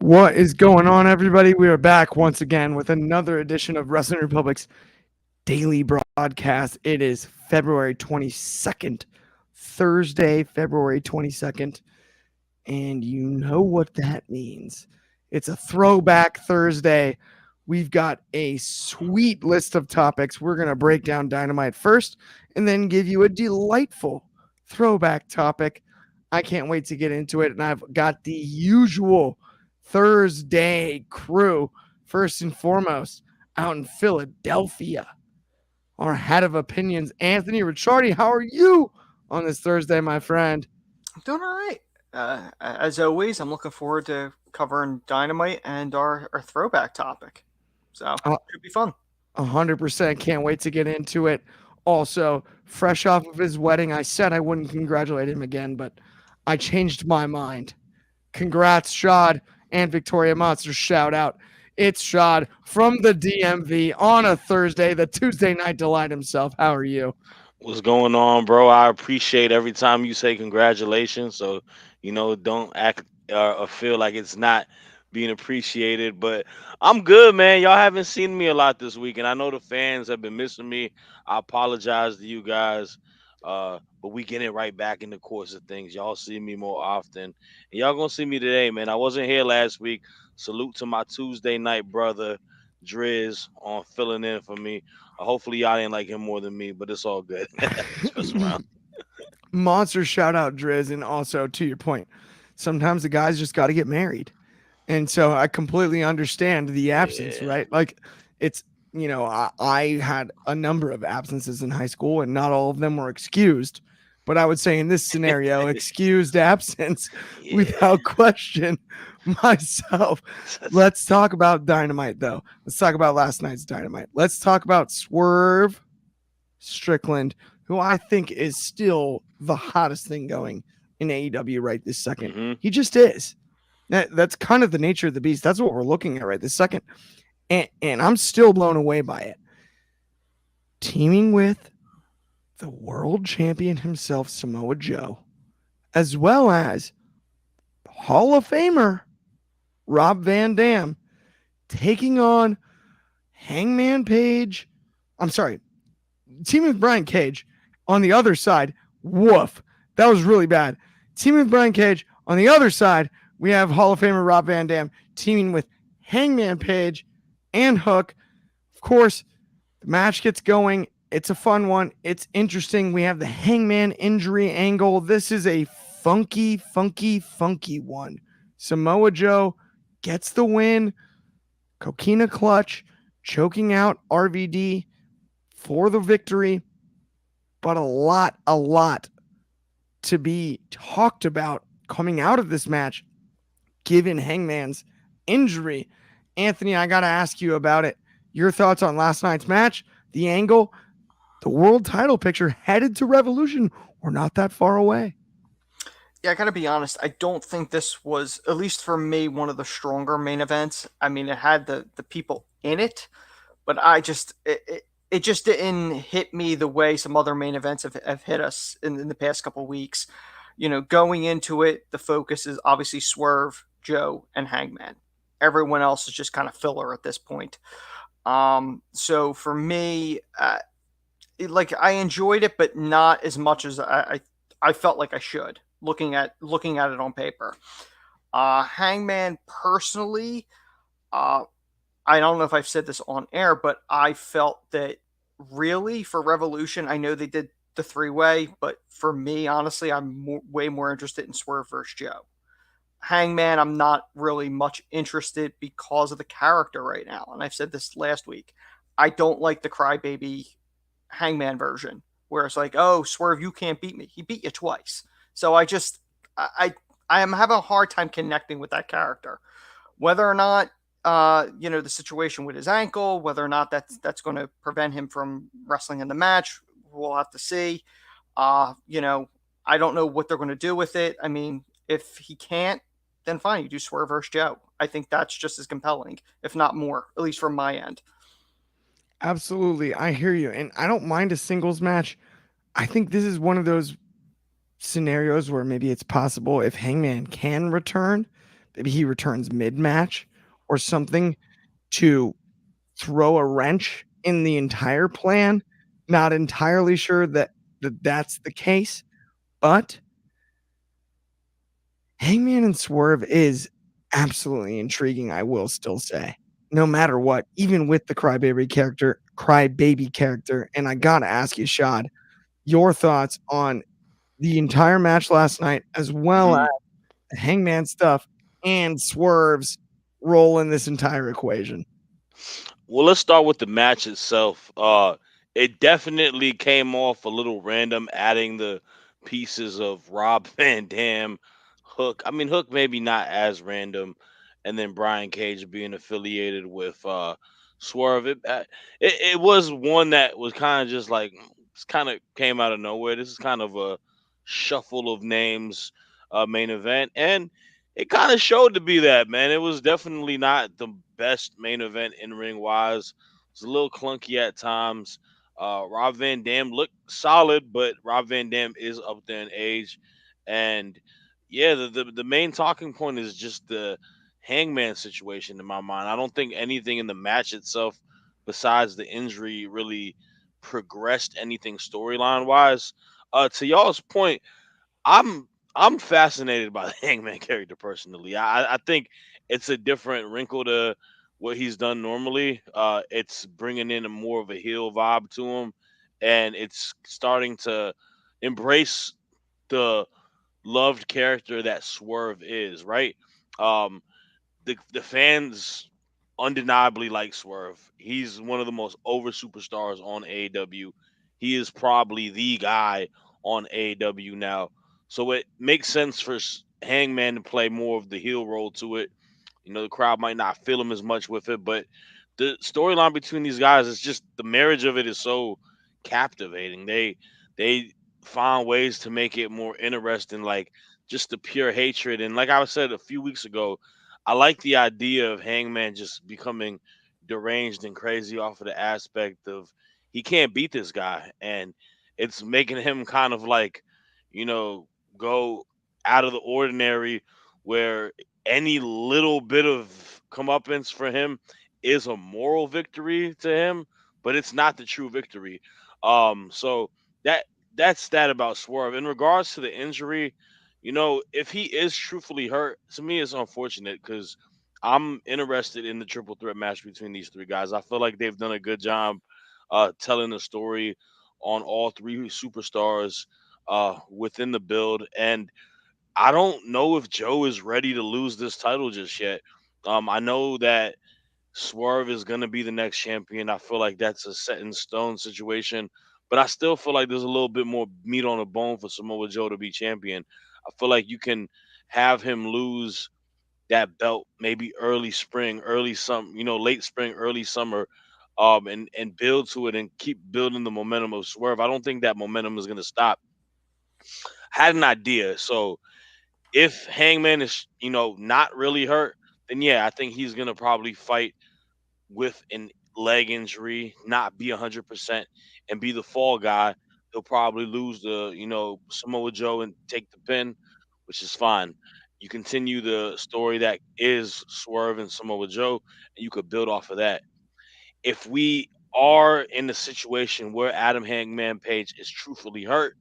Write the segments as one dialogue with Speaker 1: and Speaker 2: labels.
Speaker 1: What is going on, everybody? We are back once again with another edition of Wrestling Republic's daily broadcast. It is February 22nd, Thursday, February 22nd. And you know what that means. It's a Throwback Thursday. We've got a sweet list of topics. We're going to break down Dynamite first and then give you a delightful throwback topic. I can't wait to get into it. And I've got the usual Thursday crew, first and foremost, out in Philadelphia. Our head of opinions, Anthony Ricciardi. How are you on this Thursday, my friend?
Speaker 2: I'm doing all right. As always, I'm looking forward to covering Dynamite and our throwback topic. So it should be fun.
Speaker 1: 100%. Can't wait to get into it. Also, fresh off of his wedding, I said I wouldn't congratulate him again, but I changed my mind. Congrats, Shad and Victoria Monster. Shout out. It's Shad from the DMV on a Thursday, the Tuesday Night Delight himself. How are you?
Speaker 3: What's going on, bro? I appreciate every time you say congratulations. So, don't act or feel like it's not being appreciated. But I'm good, man. Y'all haven't seen me a lot this week, and I know the fans have been missing me. I apologize to you guys. But we getting right back in the course of things. Y'all see me more often. And y'all gonna see me today, man. I wasn't here last week. Salute to my Tuesday night brother, Driz, on filling in for me. Hopefully y'all didn't like him more than me, but it's all good. Just around.
Speaker 1: Monster shout out, Driz. And also, to your point, sometimes the guys just got to get married. And so I completely understand the absence, right? Like it's, I had a number of absences in high school and not all of them were excused. But I would say in this scenario, excused absence without question myself. Let's talk about Dynamite, though. Let's talk about last night's Dynamite. Let's talk about Swerve Strickland, who I think is still the hottest thing going in AEW right this second.
Speaker 3: Mm-hmm.
Speaker 1: He just is. That's kind of the nature of the beast. That's what we're looking at right this second. And I'm still blown away by it. Teaming with the world champion himself, Samoa Joe, as well as Hall of Famer Rob Van Dam, taking on Hangman Page. I'm sorry, teaming with Brian Cage on the other side. Woof. That was really bad. Teaming with Brian Cage. On the other side, we have Hall of Famer Rob Van Dam teaming with Hangman Page and Hook. Of course, the match gets going. It's a fun one. It's interesting. We have the Hangman injury angle. This is a funky one. Samoa Joe gets the win. Coquina clutch, choking out RVD for the victory. But a lot to be talked about coming out of this match, given Hangman's injury. Anthony, I got to ask you about it. Your thoughts on last night's match, the angle, the world title picture headed to Revolution. We're not that far away.
Speaker 2: Yeah, I gotta be honest. I don't think this was, at least for me, one of the stronger main events. I mean, it had the people in it, but it just didn't hit me the way some other main events have hit us in the past couple of weeks. Going into it, the focus is obviously Swerve, Joe, and Hangman. Everyone else is just kind of filler at this point. So for me, I enjoyed it, but not as much as I felt like I should. Looking at it on paper, Hangman personally, I don't know if I've said this on air, but I felt that really for Revolution, I know they did the 3-way, but for me, honestly, I'm way more interested in Swerve versus Joe. Hangman, I'm not really much interested because of the character right now, and I've said this last week. I don't like the crybaby Hangman version, where it's like, oh, Swerve, you can't beat me. He beat you twice. So I am having a hard time connecting with that character. Whether or not, the situation with his ankle, whether or not that's going to prevent him from wrestling in the match, we'll have to see. I don't know what they're going to do with it. I mean, if he can't, then fine, you do Swerve versus Joe. I think that's just as compelling, if not more, at least from my end.
Speaker 1: Absolutely. I hear you. And I don't mind a singles match. I think this is one of those scenarios where maybe it's possible if Hangman can return, maybe he returns mid-match or something to throw a wrench in the entire plan. Not entirely sure that that's the case, but Hangman and Swerve is absolutely intriguing, I will still say. No matter what, even with the crybaby character, and I gotta ask you, Shad, your thoughts on the entire match last night, as well as
Speaker 3: Mhm.
Speaker 1: the Hangman stuff and Swerve's role in this entire equation.
Speaker 3: Well, let's start with the match itself. It definitely came off a little random, adding the pieces of Rob Van Dam, Hook. I mean, Hook maybe not as random, and then Brian Cage being affiliated with Swerve. It was one that was kind of just like kind of came out of nowhere. This is kind of a shuffle of names main event, and it kind of showed to be that, man. It was definitely not the best main event in ring wise. It was a little clunky at times. Rob Van Dam looked solid, but Rob Van Dam is up there in age, and yeah, the main talking point is just the Hangman situation in my mind. I don't think anything in the match itself, besides the injury, really progressed anything storyline wise. To y'all's point, I'm I'm fascinated by the Hangman character personally. I think it's a different wrinkle to what he's done normally. It's bringing in a more of a heel vibe to him, and it's starting to embrace the loved character that Swerve is. Right. Um, the fans undeniably like Swerve. He's one of the most over superstars on AEW. He is probably the guy on AEW now. So it makes sense for Hangman to play more of the heel role to it. You know, the crowd might not feel him as much with it, but the storyline between these guys is just the marriage of it is so captivating. They find ways to make it more interesting, like just the pure hatred. And like I said a few weeks ago, I like the idea of Hangman just becoming deranged and crazy off of the aspect of he can't beat this guy, and it's making him kind of like, you know, go out of the ordinary where any little bit of comeuppance for him is a moral victory to him, but it's not the true victory. So that that's that about Swerve. In regards to the injury, you know, if he is truthfully hurt, to me it's unfortunate because I'm interested in the triple threat match between these three guys. I feel like they've done a good job telling the story on all three superstars within the build, and I don't know if Joe is ready to lose this title just yet. I know that Swerve is going to be the next champion. I feel like that's a set in stone situation, but I still feel like there's a little bit more meat on the bone for Samoa Joe to be champion. I feel like you can have him lose that belt maybe early spring, early summer, you know, late spring, early summer, and build to it and keep building the momentum of Swerve. I don't think that momentum is going to stop. I had an idea, so if Hangman is, you know, not really hurt, then yeah, I think he's gonna probably fight with an leg injury, not be 100%, and be the fall guy. He'll probably lose the, you know, Samoa Joe and take the pin, which is fine. You continue the story that is Swerve and Samoa Joe, and you could build off of that. If we are in a situation where Adam Hangman Page is truthfully hurt,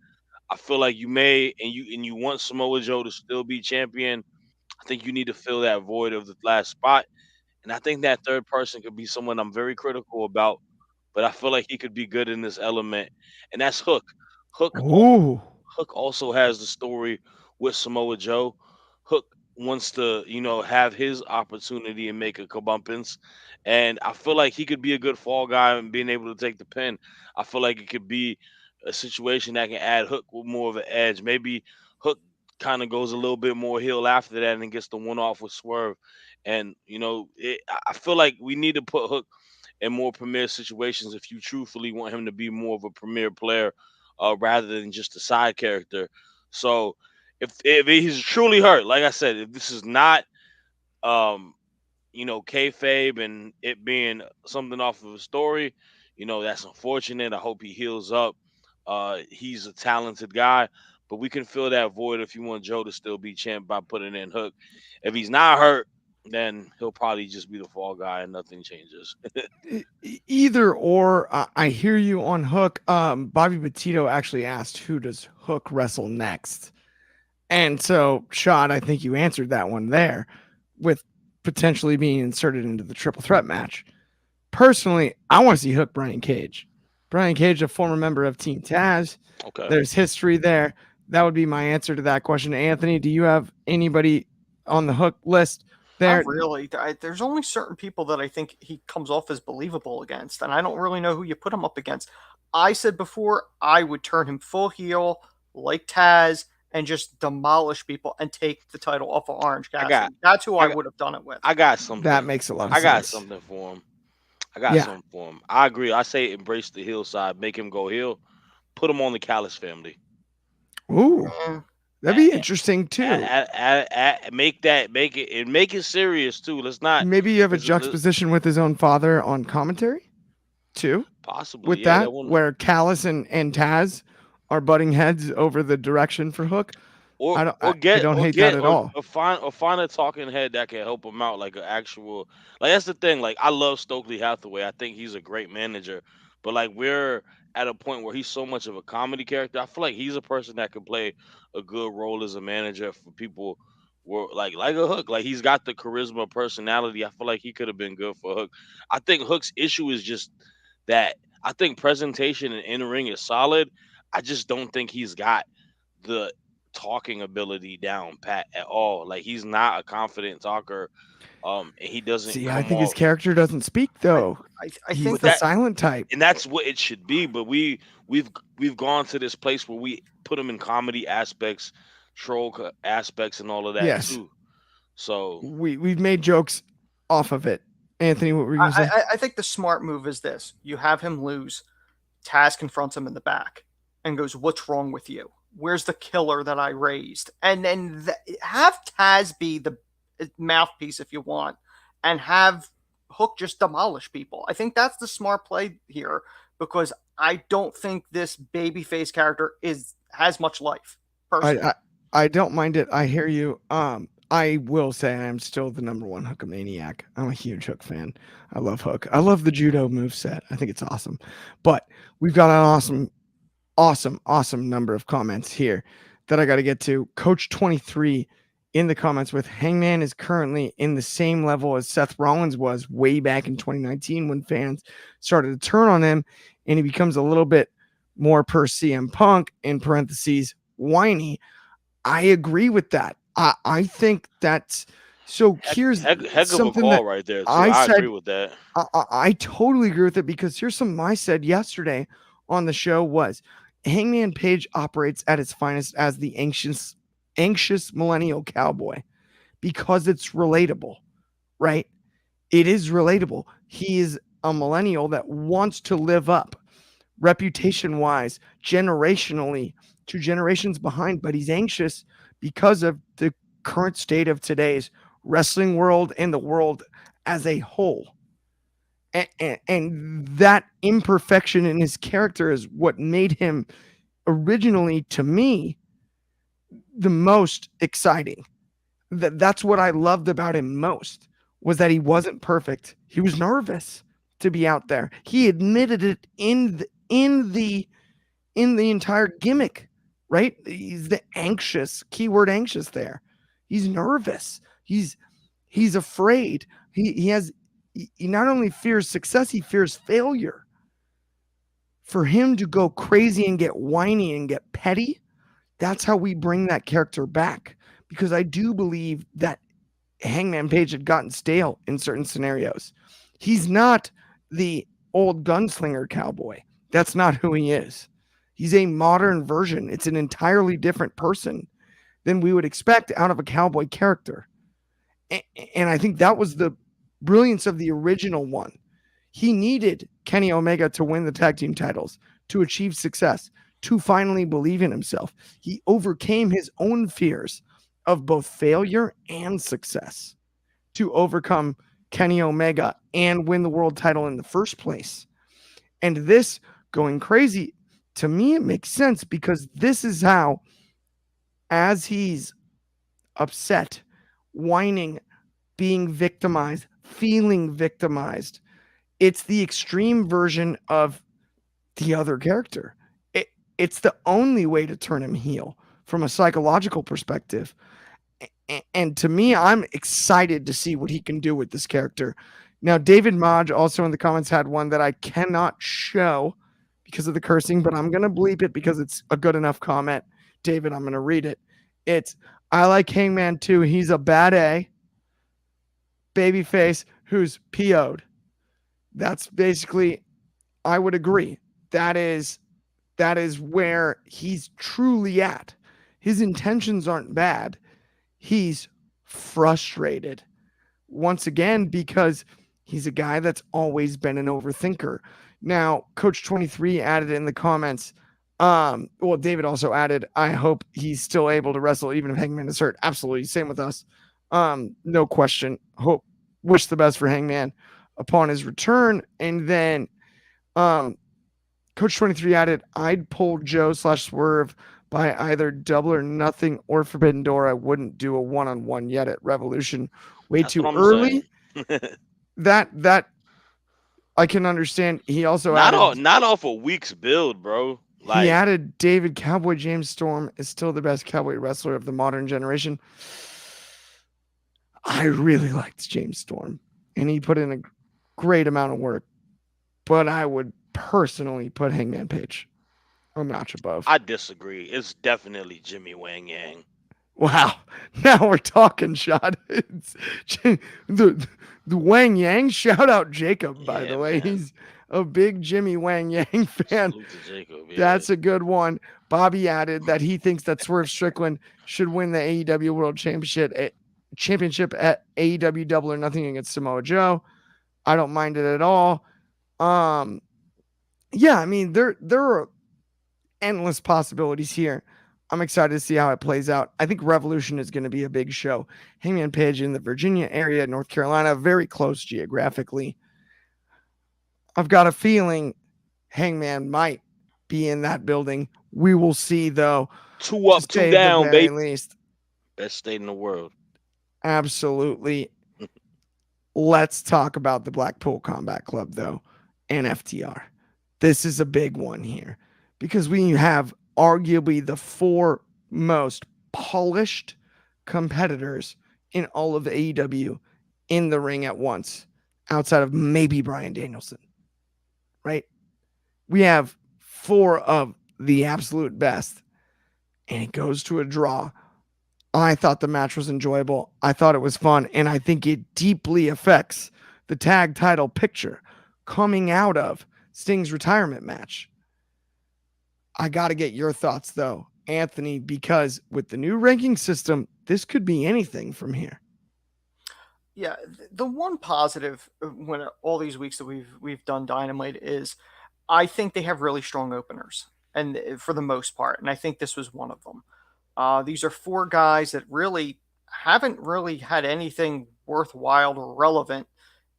Speaker 3: I feel like you may and you want Samoa Joe to still be champion. I think you need to fill that void of the last spot. And I think that third person could be someone I'm very critical about, but I feel like he could be good in this element. And that's Hook. Hook
Speaker 1: Ooh.
Speaker 3: Hook also has the story with Samoa Joe. Hook wants to, you know, have his opportunity and make a comeuppance. And I feel like he could be a good fall guy and being able to take the pin. I feel like it could be a situation that can add Hook with more of an edge. Maybe Hook kind of goes a little bit more heel after that and gets the one off with Swerve. And, you know, I feel like we need to put Hook in more premier situations if you truthfully want him to be more of a premier player rather than just a side character. So if he's truly hurt, like I said, if this is not um you know kayfabe and it being something off of a story, you know that's unfortunate. I hope he heals up. He's a talented guy, but we can fill that void if you want Joe to still be champ by putting in Hook. If he's not hurt, then he'll probably just be the fall guy and nothing changes.
Speaker 1: Either or, I hear you on Hook. Bobby Petito actually asked, who does Hook wrestle next? And so, Shad, I think you answered that one there with potentially being inserted into the triple threat match. Personally, I want to see Hook Brian Cage. Brian Cage, a former member of Team Taz.
Speaker 3: Okay.
Speaker 1: There's history there. That would be my answer to that question. Anthony, do you have anybody on the Hook list there?
Speaker 2: Not really. There's only certain people that I think he comes off as believable against, and I don't really know who you put him up against. I said before, I would turn him full heel, like Taz, and just demolish people and take the title off of Orange Cassidy. That's who I would have done it with.
Speaker 3: I got something.
Speaker 1: That makes a lot of
Speaker 3: I
Speaker 1: sense.
Speaker 3: got something for him. Something for him. I agree. I say embrace the heel side, make him go heel, put him on the Callis family.
Speaker 1: Ooh, that'd be interesting too.
Speaker 3: Make it serious too. Let's not.
Speaker 1: Maybe you have a juxtaposition with his own father on commentary too.
Speaker 3: Possibly
Speaker 1: with that where Callis and Taz are butting heads over the direction for Hook. I don't hate that at all.
Speaker 3: Or find a talking head that can help him out, like an actual. Like that's the thing. Like I love Stokely Hathaway. I think he's a great manager, but like we're at a point where he's so much of a comedy character. I feel like he's a person that can play a good role as a manager for people. Like a Hook. Like he's got the charisma, personality. I feel like he could have been good for Hook. I think Hook's issue is just that. I think presentation and in ring is solid. I just don't think he's got the talking ability down pat at all. Like he's not a confident talker. And he doesn't
Speaker 1: see. I think his character doesn't speak though.
Speaker 2: I
Speaker 1: he's
Speaker 2: think
Speaker 1: the silent type,
Speaker 3: and that's what it should be. But we've gone to this place where we put him in comedy aspects, troll aspects, and all of that too. So
Speaker 1: we've made jokes off of it. Anthony, what were you going to say?
Speaker 2: I think the smart move is this: you have him lose. Taz confronts him in the back and goes, "What's wrong with you? Where's the killer that I raised?" And then have Taz be the mouthpiece if you want, and have Hook just demolish people. I think that's the smart play here because I don't think this babyface character has much life. Personally,
Speaker 1: I don't mind it. I hear you. I will say I am still the number one Hookamaniac. I'm a huge Hook fan. I love Hook. I love the judo moveset. I think it's awesome. But we've got an awesome number of comments here that I got to get to. Coach 23 in the comments with Hangman is currently in the same level as Seth Rollins was way back in 2019 when fans started to turn on him, and he becomes a little bit more per CM Punk, in parentheses, whiny. I agree with that. I think that's so. Here's
Speaker 3: heck of a call right there. I agree with that.
Speaker 1: I totally agree with it because here's something I said yesterday on the show was Hangman Page operates at its finest as the anxious millennial cowboy because it's relatable, right? It is relatable. He is a millennial that wants to live up reputation wise, generationally, 2 generations behind, but he's anxious because of the current state of today's wrestling world and the world as a whole. And that imperfection in his character is what made him originally, to me, the most exciting. That's what I loved about him most, was that he wasn't perfect. He was nervous to be out there. He admitted it in the entire gimmick. Right? He's the anxious, keyword anxious there. He's nervous. He's afraid. He not only fears success, he fears failure. For him to go crazy and get whiny and get petty, that's how we bring that character back. Because I do believe that Hangman Page had gotten stale in certain scenarios. He's not the old gunslinger cowboy. That's not who he is. He's a modern version. It's an entirely different person than we would expect out of a cowboy character. And I think that was the brilliance of the original one. He needed Kenny Omega to win the tag team titles, to achieve success, to finally believe in himself. He overcame his own fears of both failure and success to overcome Kenny Omega and win the world title in the first place. And this going crazy, to me, it makes sense because this is how as he's upset, whining, being victimized, feeling victimized, it's the extreme version of the other character. It, it's the only way to turn him heel from a psychological perspective. And to me, I'm excited to see what he can do with this character. Now, David Modge also in the comments had one that I cannot show because of the cursing, but I'm going to bleep it because it's a good enough comment. David, I'm going to read it. It's, I like Hangman too. He's a bad A, babyface who's PO'd. That's basically, I would agree. That is where he's truly at. His intentions aren't bad. He's frustrated once again because he's a guy that's always been an overthinker. Now, Coach 23 added in the comments. Well, David also added, I hope he's still able to wrestle even if Hangman is hurt. Absolutely. Same with us. No question. Wish the best for Hangman upon his return. And then Coach 23 added, I'd pull Joe/Swerve by either Double or Nothing or Forbidden Door. I wouldn't do a one-on-one yet at Revolution. Way
Speaker 3: That's
Speaker 1: too
Speaker 3: what I'm
Speaker 1: early.
Speaker 3: saying.
Speaker 1: That I can understand. He also
Speaker 3: Not off a week's build, bro.
Speaker 1: he
Speaker 3: Like,
Speaker 1: added David Cowboy James Storm is still the best cowboy wrestler of the modern generation. I really liked James Storm, and he put in a great amount of work, but I would personally put Hangman Page a notch above.
Speaker 3: I disagree. It's definitely Jimmy Wang Yang.
Speaker 1: Wow. Now we're talking, Shad. It's the Wang Yang. Shout out Jacob, by
Speaker 3: Yeah,
Speaker 1: the way.
Speaker 3: man.
Speaker 1: He's a big Jimmy Wang Yang fan.
Speaker 3: Salute to Jacob. Yeah.
Speaker 1: That's a good one. Bobby added that he thinks that Swerve Strickland should win the AEW World Championship at AEW Double or Nothing against Samoa Joe. I don't mind it at all. Yeah, I mean there are endless possibilities here. I'm excited to see how it plays out. I think Revolution is going to be a big show. Hangman Page in the Virginia area, North Carolina, very close geographically. I've got a feeling Hangman might be in that building. We will see, though.
Speaker 3: 2 up,
Speaker 1: To
Speaker 3: 2
Speaker 1: say
Speaker 3: down,
Speaker 1: the very
Speaker 3: baby.
Speaker 1: least.
Speaker 3: Best state in the world.
Speaker 1: Absolutely. Let's talk about the Blackpool Combat Club, though, and FTR. This is a big one here because we have arguably the 4 most polished competitors in all of AEW in the ring at once, outside of maybe Bryan Danielson, right? We have 4 of the absolute best, and it goes to a draw. I thought the match was enjoyable. I thought it was fun, and I think it deeply affects the tag title picture coming out of Sting's retirement match. I got to get your thoughts, though, Anthony, because with the new ranking system, this could be anything from here.
Speaker 2: Yeah, the one positive when all these weeks that we've done Dynamite is I think they have really strong openers, and for the most part, and I think this was one of them. These are 4 guys that really haven't really had anything worthwhile or relevant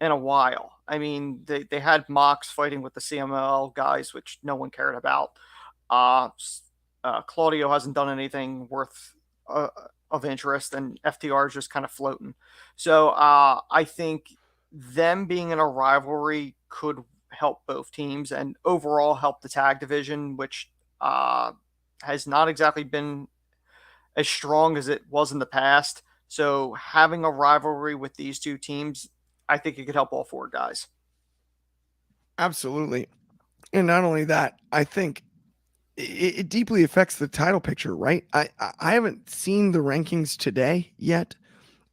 Speaker 2: in a while. I mean, they had Mox fighting with the CMLL guys, which no one cared about. Claudio hasn't done anything worth of interest, and FTR is just kind of floating. So I think them being in a rivalry could help both teams and overall help the tag division, which has not exactly been as strong as it was in the past. So having a rivalry with these 2 teams, I think it could help all 4 guys.
Speaker 1: Absolutely. And not only that, I think it deeply affects the title picture, right? I haven't seen the rankings today yet.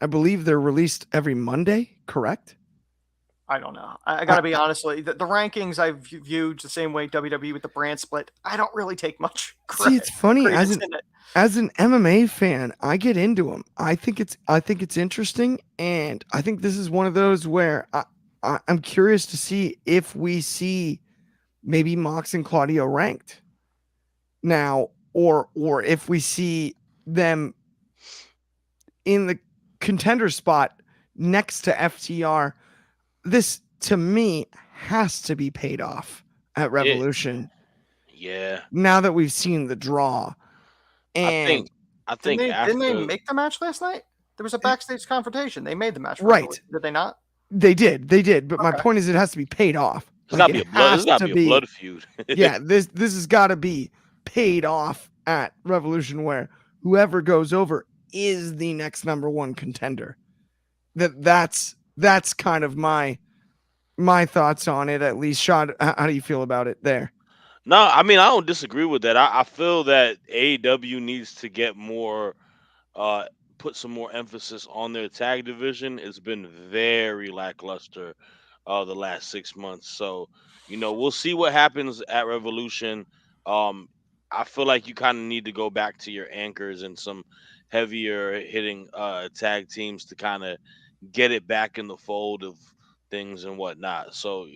Speaker 1: I believe they're released every Monday, correct?
Speaker 2: I don't know. I got to be honestly, the rankings I've viewed the same way WWE with the brand split. I don't really take much credit.
Speaker 1: See, it's funny
Speaker 2: credence in it.
Speaker 1: as an MMA fan, I get into them. I think it's interesting, and I think this is one of those where I'm curious to see if we see maybe Mox and Claudio ranked now, or if we see them in the contender spot next to FTR. This to me has to be paid off at Revolution.
Speaker 3: Yeah.
Speaker 1: Now that we've seen the draw. And
Speaker 3: I I
Speaker 2: Didn't
Speaker 3: think
Speaker 2: they
Speaker 3: after
Speaker 2: make the match last night? There was a backstage confrontation. They made the match for
Speaker 1: Right.
Speaker 2: Revolution, did they not?
Speaker 1: They did. But my
Speaker 2: Okay.
Speaker 1: point is, it has to be paid off.
Speaker 3: it's
Speaker 1: Like
Speaker 3: gotta
Speaker 1: it
Speaker 3: be a blood. It's
Speaker 1: has
Speaker 3: gotta
Speaker 1: to
Speaker 3: be a
Speaker 1: be.
Speaker 3: blood feud.
Speaker 1: Yeah, this has got to be paid off at Revolution, where whoever goes over is the next number one contender. That's kind of my thoughts on it. At least, Shad, how do you feel about it there?
Speaker 3: No, I mean I don't disagree with that. I feel that AEW needs to get more uh put some more emphasis on their tag division. It's been very lackluster the last 6 months. So, we'll see what happens at Revolution. Um I feel like you kind of need to go back to your anchors and some heavier hitting tag teams to kind of get it back in the fold of things and whatnot. So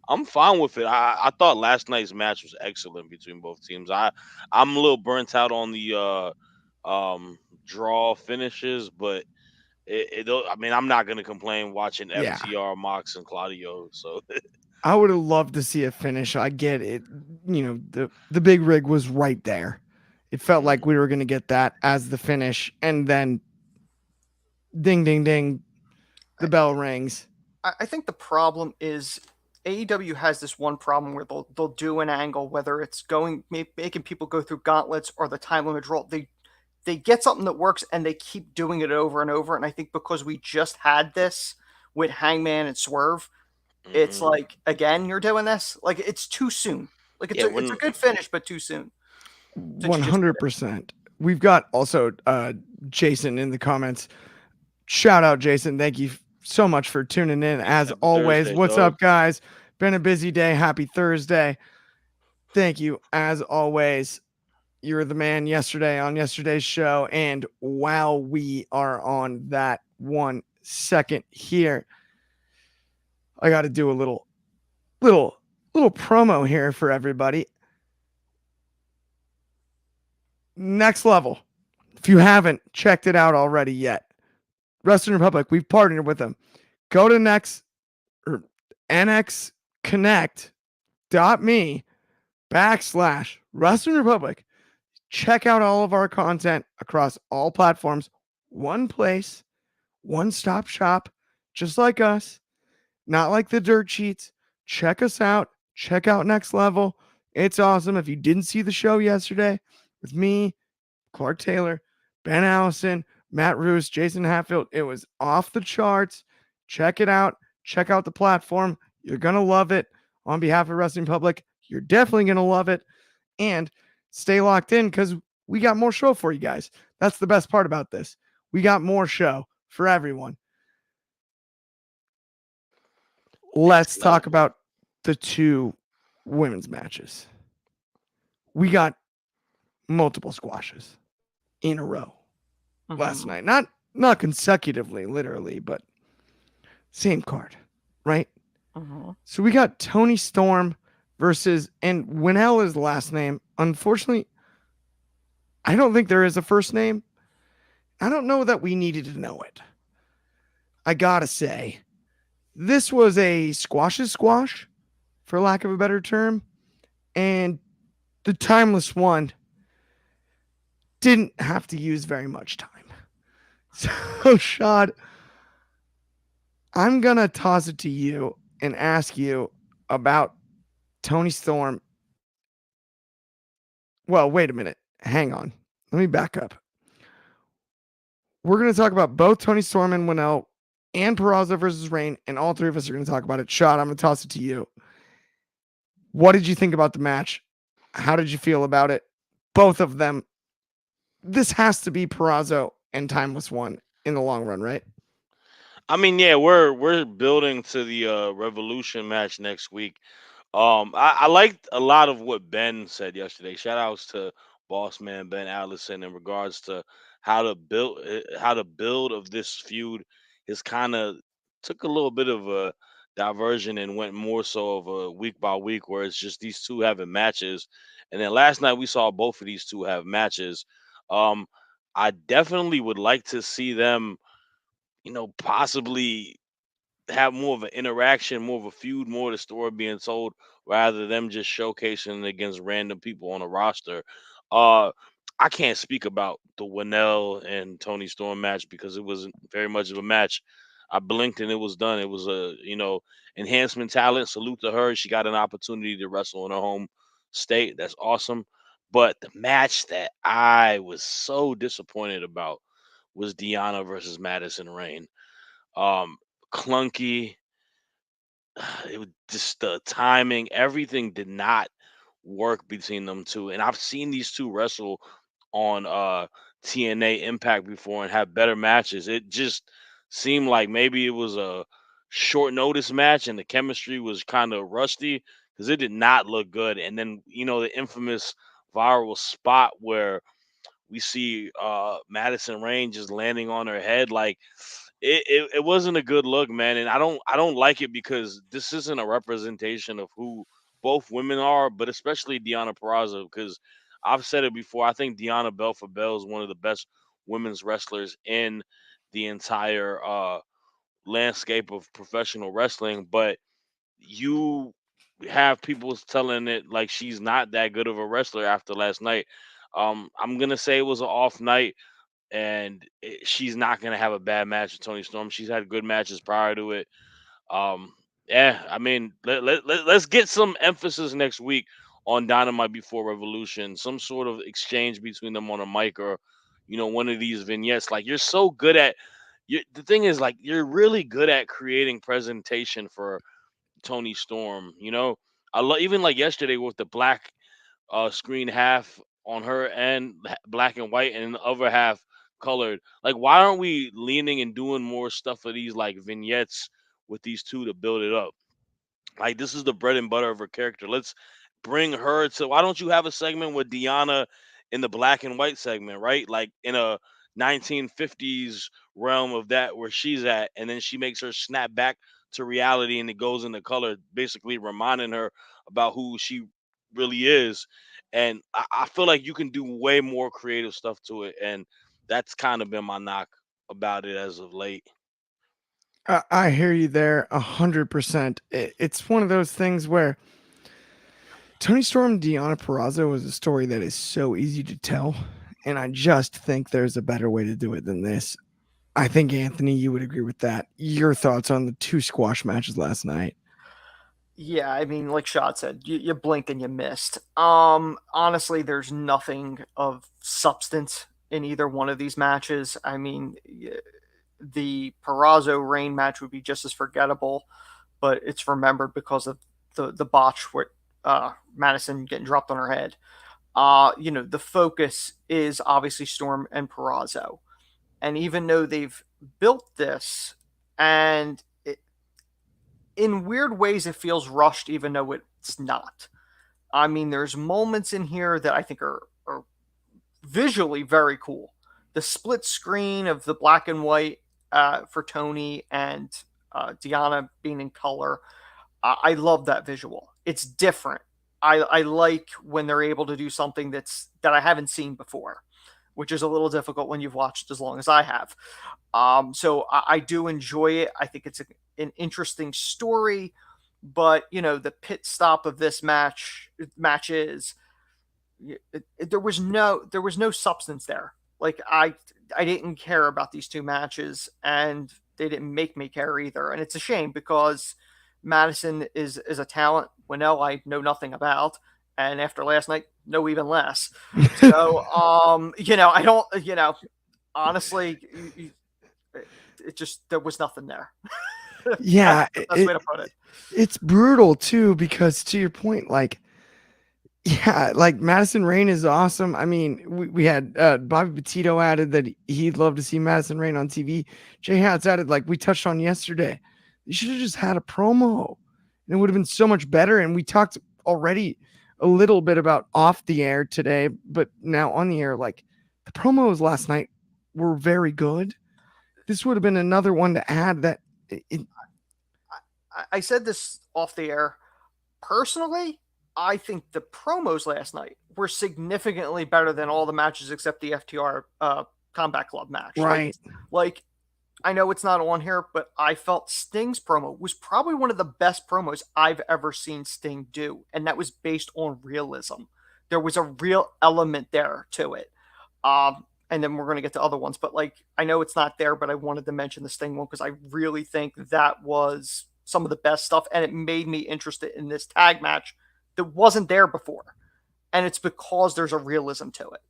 Speaker 3: I'm fine with it. I thought last night's match was excellent between both teams. I'm a little burnt out on the draw finishes, but I mean I'm not gonna complain watching
Speaker 1: Yeah,
Speaker 3: FTR, Mox, and Claudio. So
Speaker 1: I would have loved to see a finish. I get it. The big rig was right there. It felt like
Speaker 3: mhm.
Speaker 1: we were going to get that as the finish, and then ding, ding, ding, the bell rings.
Speaker 2: I think the problem is AEW has this one problem where they'll do an angle, whether it's making people go through gauntlets or the time limit draw. They get something that works and they keep doing it over and over. And I think because we just had this with Hangman and Swerve, it's
Speaker 3: Mhm.
Speaker 2: like again you're doing this. Like it's too soon. Like
Speaker 3: Yeah,
Speaker 2: it's a
Speaker 3: when
Speaker 2: good finish, but too soon since you just did it.
Speaker 1: 100%. We've got also Jason in the comments. Shout out, Jason. Thank you so much for tuning in. As
Speaker 3: happy
Speaker 1: always,
Speaker 3: Thursday,
Speaker 1: what's
Speaker 3: dog.
Speaker 1: up, guys? Been a busy day. Happy Thursday. Thank you, as always. You were the man yesterday on yesterday's show. And while we are on that 1 second here, I got to do a little, little promo here for everybody. Next Level. If you haven't checked it out already yet, Wrestling Republic, we've partnered with them. Go to NXConnect.me/Wrestling Republic. Check out all of our content across all platforms. One place, one stop shop, just like us, not like the dirt sheets. Check us out. Check out Next Level. It's awesome. If you didn't see the show yesterday with me, Clark Taylor, Ben Allison, Matt Roos, Jason Hatfield, it was off the charts. Check it out. Check out the platform. You're going to love it. On behalf of Wrestling Public, you're definitely going to love it. And stay locked in because we got more show for you guys. That's the best part about this. We got more show for everyone. Let's
Speaker 3: Next
Speaker 1: talk
Speaker 3: level.
Speaker 1: about the two women's matches. We got multiple squashes in a row last
Speaker 2: Mm-hmm.
Speaker 1: night. Not consecutively, literally, but same card, right?
Speaker 2: Mm-hmm.
Speaker 1: So we got Tony Storm versus, and Winnell is the last name. Unfortunately, I don't think there is a first name. I don't know that we needed to know it. I gotta say, this was a squash's squash, for lack of a better term, and the timeless one didn't have to use very much time. So, Shad, I'm gonna toss it to you and ask you about Tony Storm. Well, wait a minute. Hang on. Let me back up. We're going to talk about both Tony Storm and Winnell and Peraza versus Reign, and all three of us are going to talk about it. Shot, I'm going to toss it to you. What did you think about the match? How did you feel about it? Both of them. This has to be Peraza and Timeless One in the long run, right?
Speaker 3: I mean, yeah, we're building to the Revolution match next week. I liked a lot of what Ben said yesterday. Shout outs to boss man Ben Allison in regards to how the build of this feud is kind of took a little bit of a diversion and went more so of a week by week where it's just these two having matches. And then last night we saw both of these two have matches. Um, I definitely would like to see them, possibly have more of an interaction, more of a feud, more of the story being told rather than them just showcasing against random people on a roster. Uh I can't speak about the Winnell and Tony Storm match because it wasn't very much of a match. I blinked and it was done. It was a enhancement talent. Salute to her. She got an opportunity to wrestle in her home state. That's awesome. But the match that I was so disappointed about was Deanna versus Madison Rain. Um, Clunky. It was just the timing. Everything did not work between them two. And I've seen these two wrestle on TNA Impact before and have better matches. It just seemed like maybe it was a short notice match and the chemistry was kind of rusty because it did not look good. And then the infamous viral spot where we see Madison Rain just landing on her head like it wasn't a good look, man. And I don't like it because this isn't a representation of who both women are, but especially Deanna Purrazzo, because I've said it before. I think Deanna Bell for Bell is one of the best women's wrestlers in the entire landscape of professional wrestling. But you have people telling it like she's not that good of a wrestler after last night. I'm gonna say it was an off night, and she's not gonna have a bad match with Tony Storm. She's had good matches prior to it. Um, yeah, I mean, let's get some emphasis next week on Dynamite before Revolution. Some sort of exchange between them on a mic or, one of these vignettes. Like you're so good at. The thing is, like, you're really good at creating presentation for Tony Storm. Even like yesterday with the black screen half on her and black and white, and the other half colored. Like, why aren't we leaning and doing more stuff for these like vignettes with these two to build it up? Like, this is the bread and butter of her character. Let's bring her to. Why don't you have a segment with Deanna in the black and white segment, right? Like in a 1950s realm of that where she's at, and then she makes her snap back to reality, and it goes into color, basically reminding her about who she really is. And I feel like you can do way more creative stuff to it, and that's kind of been my knock about it as of late.
Speaker 1: I hear you there 100%. It's one of those things where Tony Storm and Deanna Purrazzo was a story that is so easy to tell, and I just think there's a better way to do it than this. I think, Anthony, you would agree with that. Your thoughts on the two squash matches last night?
Speaker 2: Yeah, I mean, like Shad said, you blinked and you missed. Honestly, there's nothing of substance in either one of these matches. I mean, the Perazzo Rain match would be just as forgettable, but it's remembered because of the botch with Madison getting dropped on her head. The focus is obviously Storm and Perazzo, and even though they've built this, and in weird ways it feels rushed, even though it's not. I mean, there's moments in here that I think are visually very cool. The split screen of the black and white for Tony and Deanna being in color. I love that visual. It's different. I like when they're able to do something that I haven't seen before, which is a little difficult when you've watched as long as I have. So I do enjoy it. I think it's an interesting story, but the pit stop of this match is there was no substance there. Like I didn't care about these two matches, and they didn't make me care either. And it's a shame because Madison is a talent. Winnell I know nothing about, and after last night, know even less. So I don't honestly, it just there was nothing there.
Speaker 1: Yeah,
Speaker 2: that's the way to put it.
Speaker 1: It's brutal too because to your point, like, yeah, like Madison Rain is awesome. I mean, we had Bobby Petito added that he'd love to see Madison Rain on TV. Jay Hatz added, like we touched on yesterday, you should have just had a promo and it would have been so much better. And we talked already a little bit about off the air today, but now on the air, like the promos last night were very good. This would have been another one to add that.
Speaker 2: I said this off the air. Personally, I think the promos last night were significantly better than all the matches except the FTR Combat Club match.
Speaker 1: Right.
Speaker 2: Like, I know it's not on here, but I felt Sting's promo was probably one of the best promos I've ever seen Sting do. And that was based on realism. There was a real element there to it. And then we're going to get to other ones. But like, I know it's not there, but I wanted to mention the Sting one because I really think that was some of the best stuff, and it made me interested in this tag match that wasn't there before, and it's because there's a realism to it.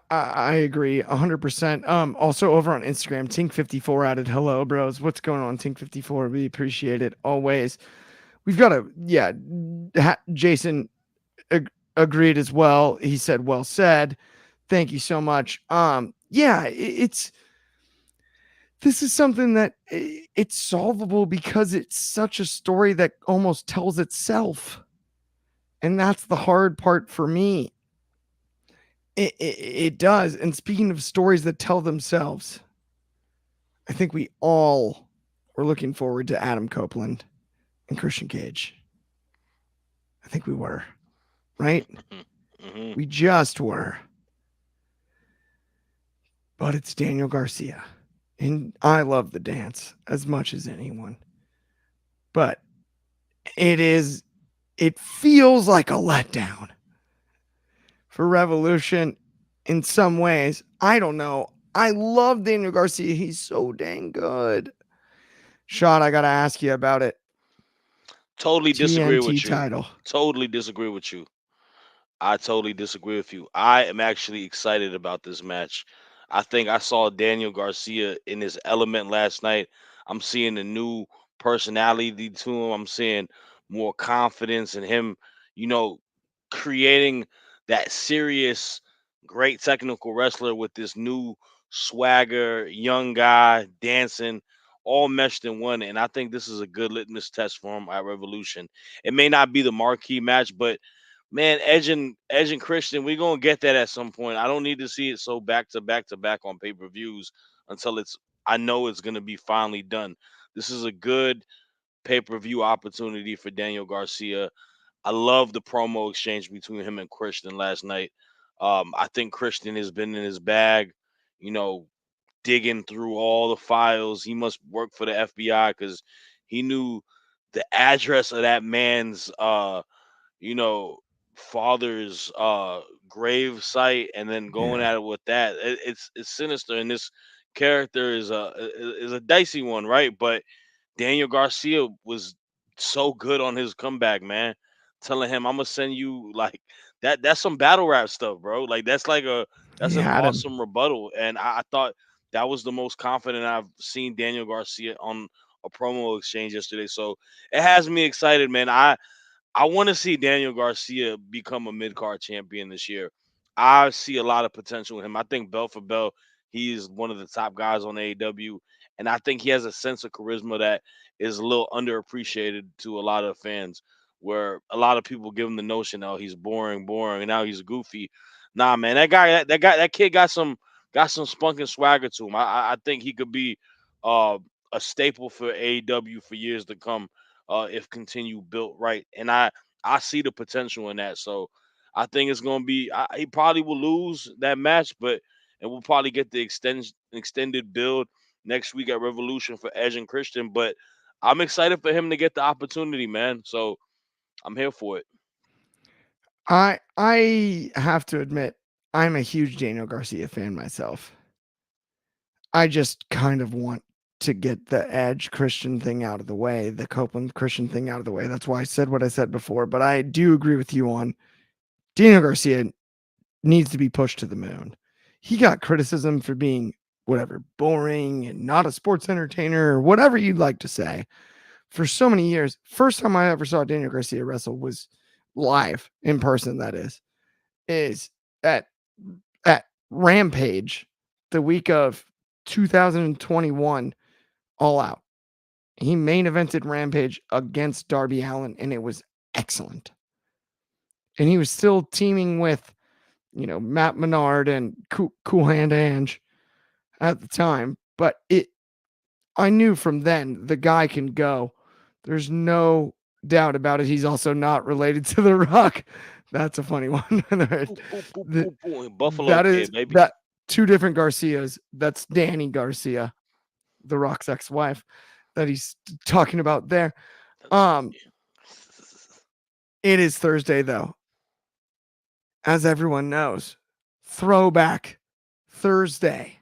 Speaker 1: I agree 100%. Also over on Instagram, Tink54 added, hello, bros. What's going on, Tink54? We appreciate it always. We've got Jason agreed as well. He said, well said. Thank you so much. This is something that it's solvable because it's such a story that almost tells itself. And that's the hard part for me. It does. And speaking of stories that tell themselves, I think we all were looking forward to Adam Copeland and Christian Cage. I think we were, right?
Speaker 3: Mm-hmm.
Speaker 1: We just were. But it's Daniel Garcia. And I love the dance as much as anyone. But it feels like a letdown for Revolution in some ways. I don't know. I love Daniel Garcia. He's so dang good. Shad, I got to ask you about it.
Speaker 3: Totally disagree
Speaker 1: TNT
Speaker 3: with you.
Speaker 1: title.
Speaker 3: Totally disagree with you. I totally disagree with you. I am actually excited about this match. I think I saw Daniel Garcia in his element last night. I'm seeing a new personality to him. I'm seeing more confidence in him, you know, creating that serious, great technical wrestler with this new swagger, young guy dancing, all meshed in one. And I think this is a good litmus test for him at Revolution. It may not be the marquee match, but man, Edge and Christian, we're gonna get that at some point. I don't need to see it so back to back to back on pay-per-views until I know it's gonna be finally done. This is a good pay-per-view opportunity for Daniel Garcia. I love the promo exchange between him and Christian last night. I think Christian has been in his bag, you know, digging through all the files. He must work for the FBI because he knew the address of that man's you know, father's grave site and then going
Speaker 1: Yeah.
Speaker 3: at it with that. It's sinister, and this character is a dicey one, right? But Daniel Garcia was so good on his comeback, man. Telling him, "I'm gonna send you like that." That's some battle rap stuff, bro. Like
Speaker 1: He
Speaker 3: that's an
Speaker 1: had him.
Speaker 3: awesome rebuttal, and I thought that was the most confident I've seen Daniel Garcia on a promo exchange yesterday. So it has me excited, man. I want to see Daniel Garcia become a mid card champion this year. I see a lot of potential in him. I think bell for bell, he is one of the top guys on AEW, and I think he has a sense of charisma that is a little underappreciated to a lot of fans. Where a lot of people give him the notion, oh, he's boring, and now he's goofy. Nah, man, that kid got some spunk and swagger to him. I think he could be uh, a staple for AEW for years to come if continue built right. And I see the potential in that. So I think it's gonna be. He probably will lose that match, but and we'll probably get the extended build next week at Revolution for Edge and Christian. But I'm excited for him to get the opportunity, man. So I'm here for it.
Speaker 1: I have to admit, I'm a huge Daniel Garcia fan myself. I just kind of want to get the Edge Christian thing out of the way, the Copeland Christian thing out of the way. That's why I said what I said before. But I do agree with you on Daniel Garcia needs to be pushed to the moon. He got criticism for being whatever, boring and not a sports entertainer or whatever you'd like to say for so many years. First time I ever saw Daniel Garcia wrestle was live in person. That is at Rampage the week of 2021 All Out. He main evented Rampage against Darby Allin, and it was excellent. And he was still teaming with, Matt Menard and Cool Hand Ange at the time. But I knew from then the guy can go. There's no doubt about it. He's also not related to The Rock. That's a funny one.
Speaker 3: Boop, boop, boop,
Speaker 1: The-
Speaker 3: boop, boop. Buffalo
Speaker 1: that is
Speaker 3: kid, baby.
Speaker 1: that two different Garcias. That's Danny Garcia, The Rock's ex-wife, that he's talking about there. Um, it is Thursday though, as everyone knows. Throwback Thursday.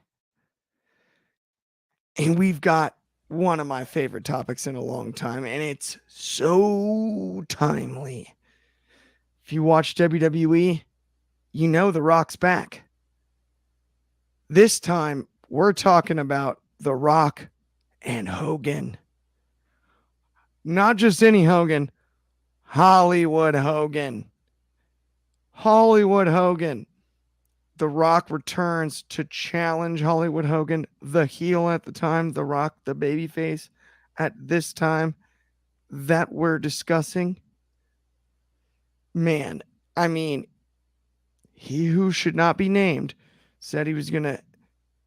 Speaker 1: And we've got one of my favorite topics in a long time, and it's so timely. If you watch WWE, you know The Rock's back. This time, we're talking about The Rock and Hogan. Not just any Hogan, Hollywood Hogan. Hollywood Hogan. The Rock returns to challenge Hollywood Hogan, the heel at the time, The Rock, the babyface at this time that we're discussing. Man, I mean, he who should not be named said he was going to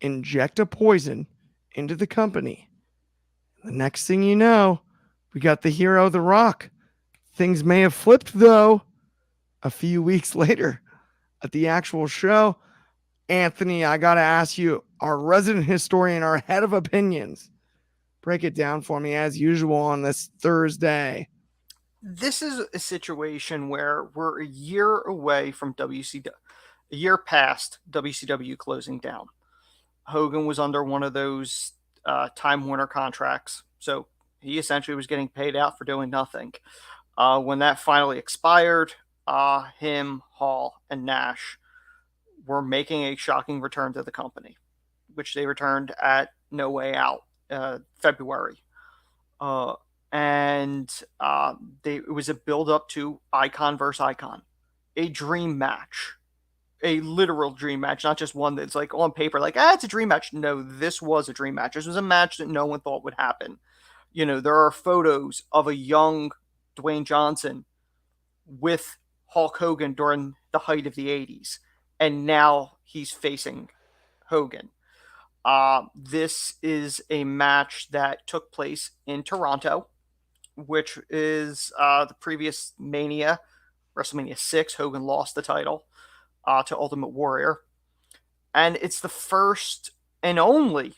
Speaker 1: inject a poison into the company. The next thing you know, we got the hero, The Rock. Things may have flipped, though, a few weeks later at the actual show. Anthony, I got to ask you, our resident historian, our head of opinions, break it down for me as usual on this Thursday.
Speaker 2: This is a situation where we're a year away from WCW, a year past WCW closing down. Hogan was under one of those Time Warner contracts, so he essentially was getting paid out for doing nothing. When that finally expired, him, Hall, and Nash were making a shocking return to the company, which they returned at No Way Out, February. It was a build up to Icon versus Icon, a dream match, a literal dream match, not just one that's like on paper, like, it's a dream match. No, this was a dream match. This was a match that no one thought would happen. You know, there are photos of a young Dwayne Johnson with Hulk Hogan during the height of the 80s. And now he's facing Hogan. This is a match that took place in Toronto, which is the previous Mania, WrestleMania 6. Hogan lost the title to Ultimate Warrior. And it's the first and only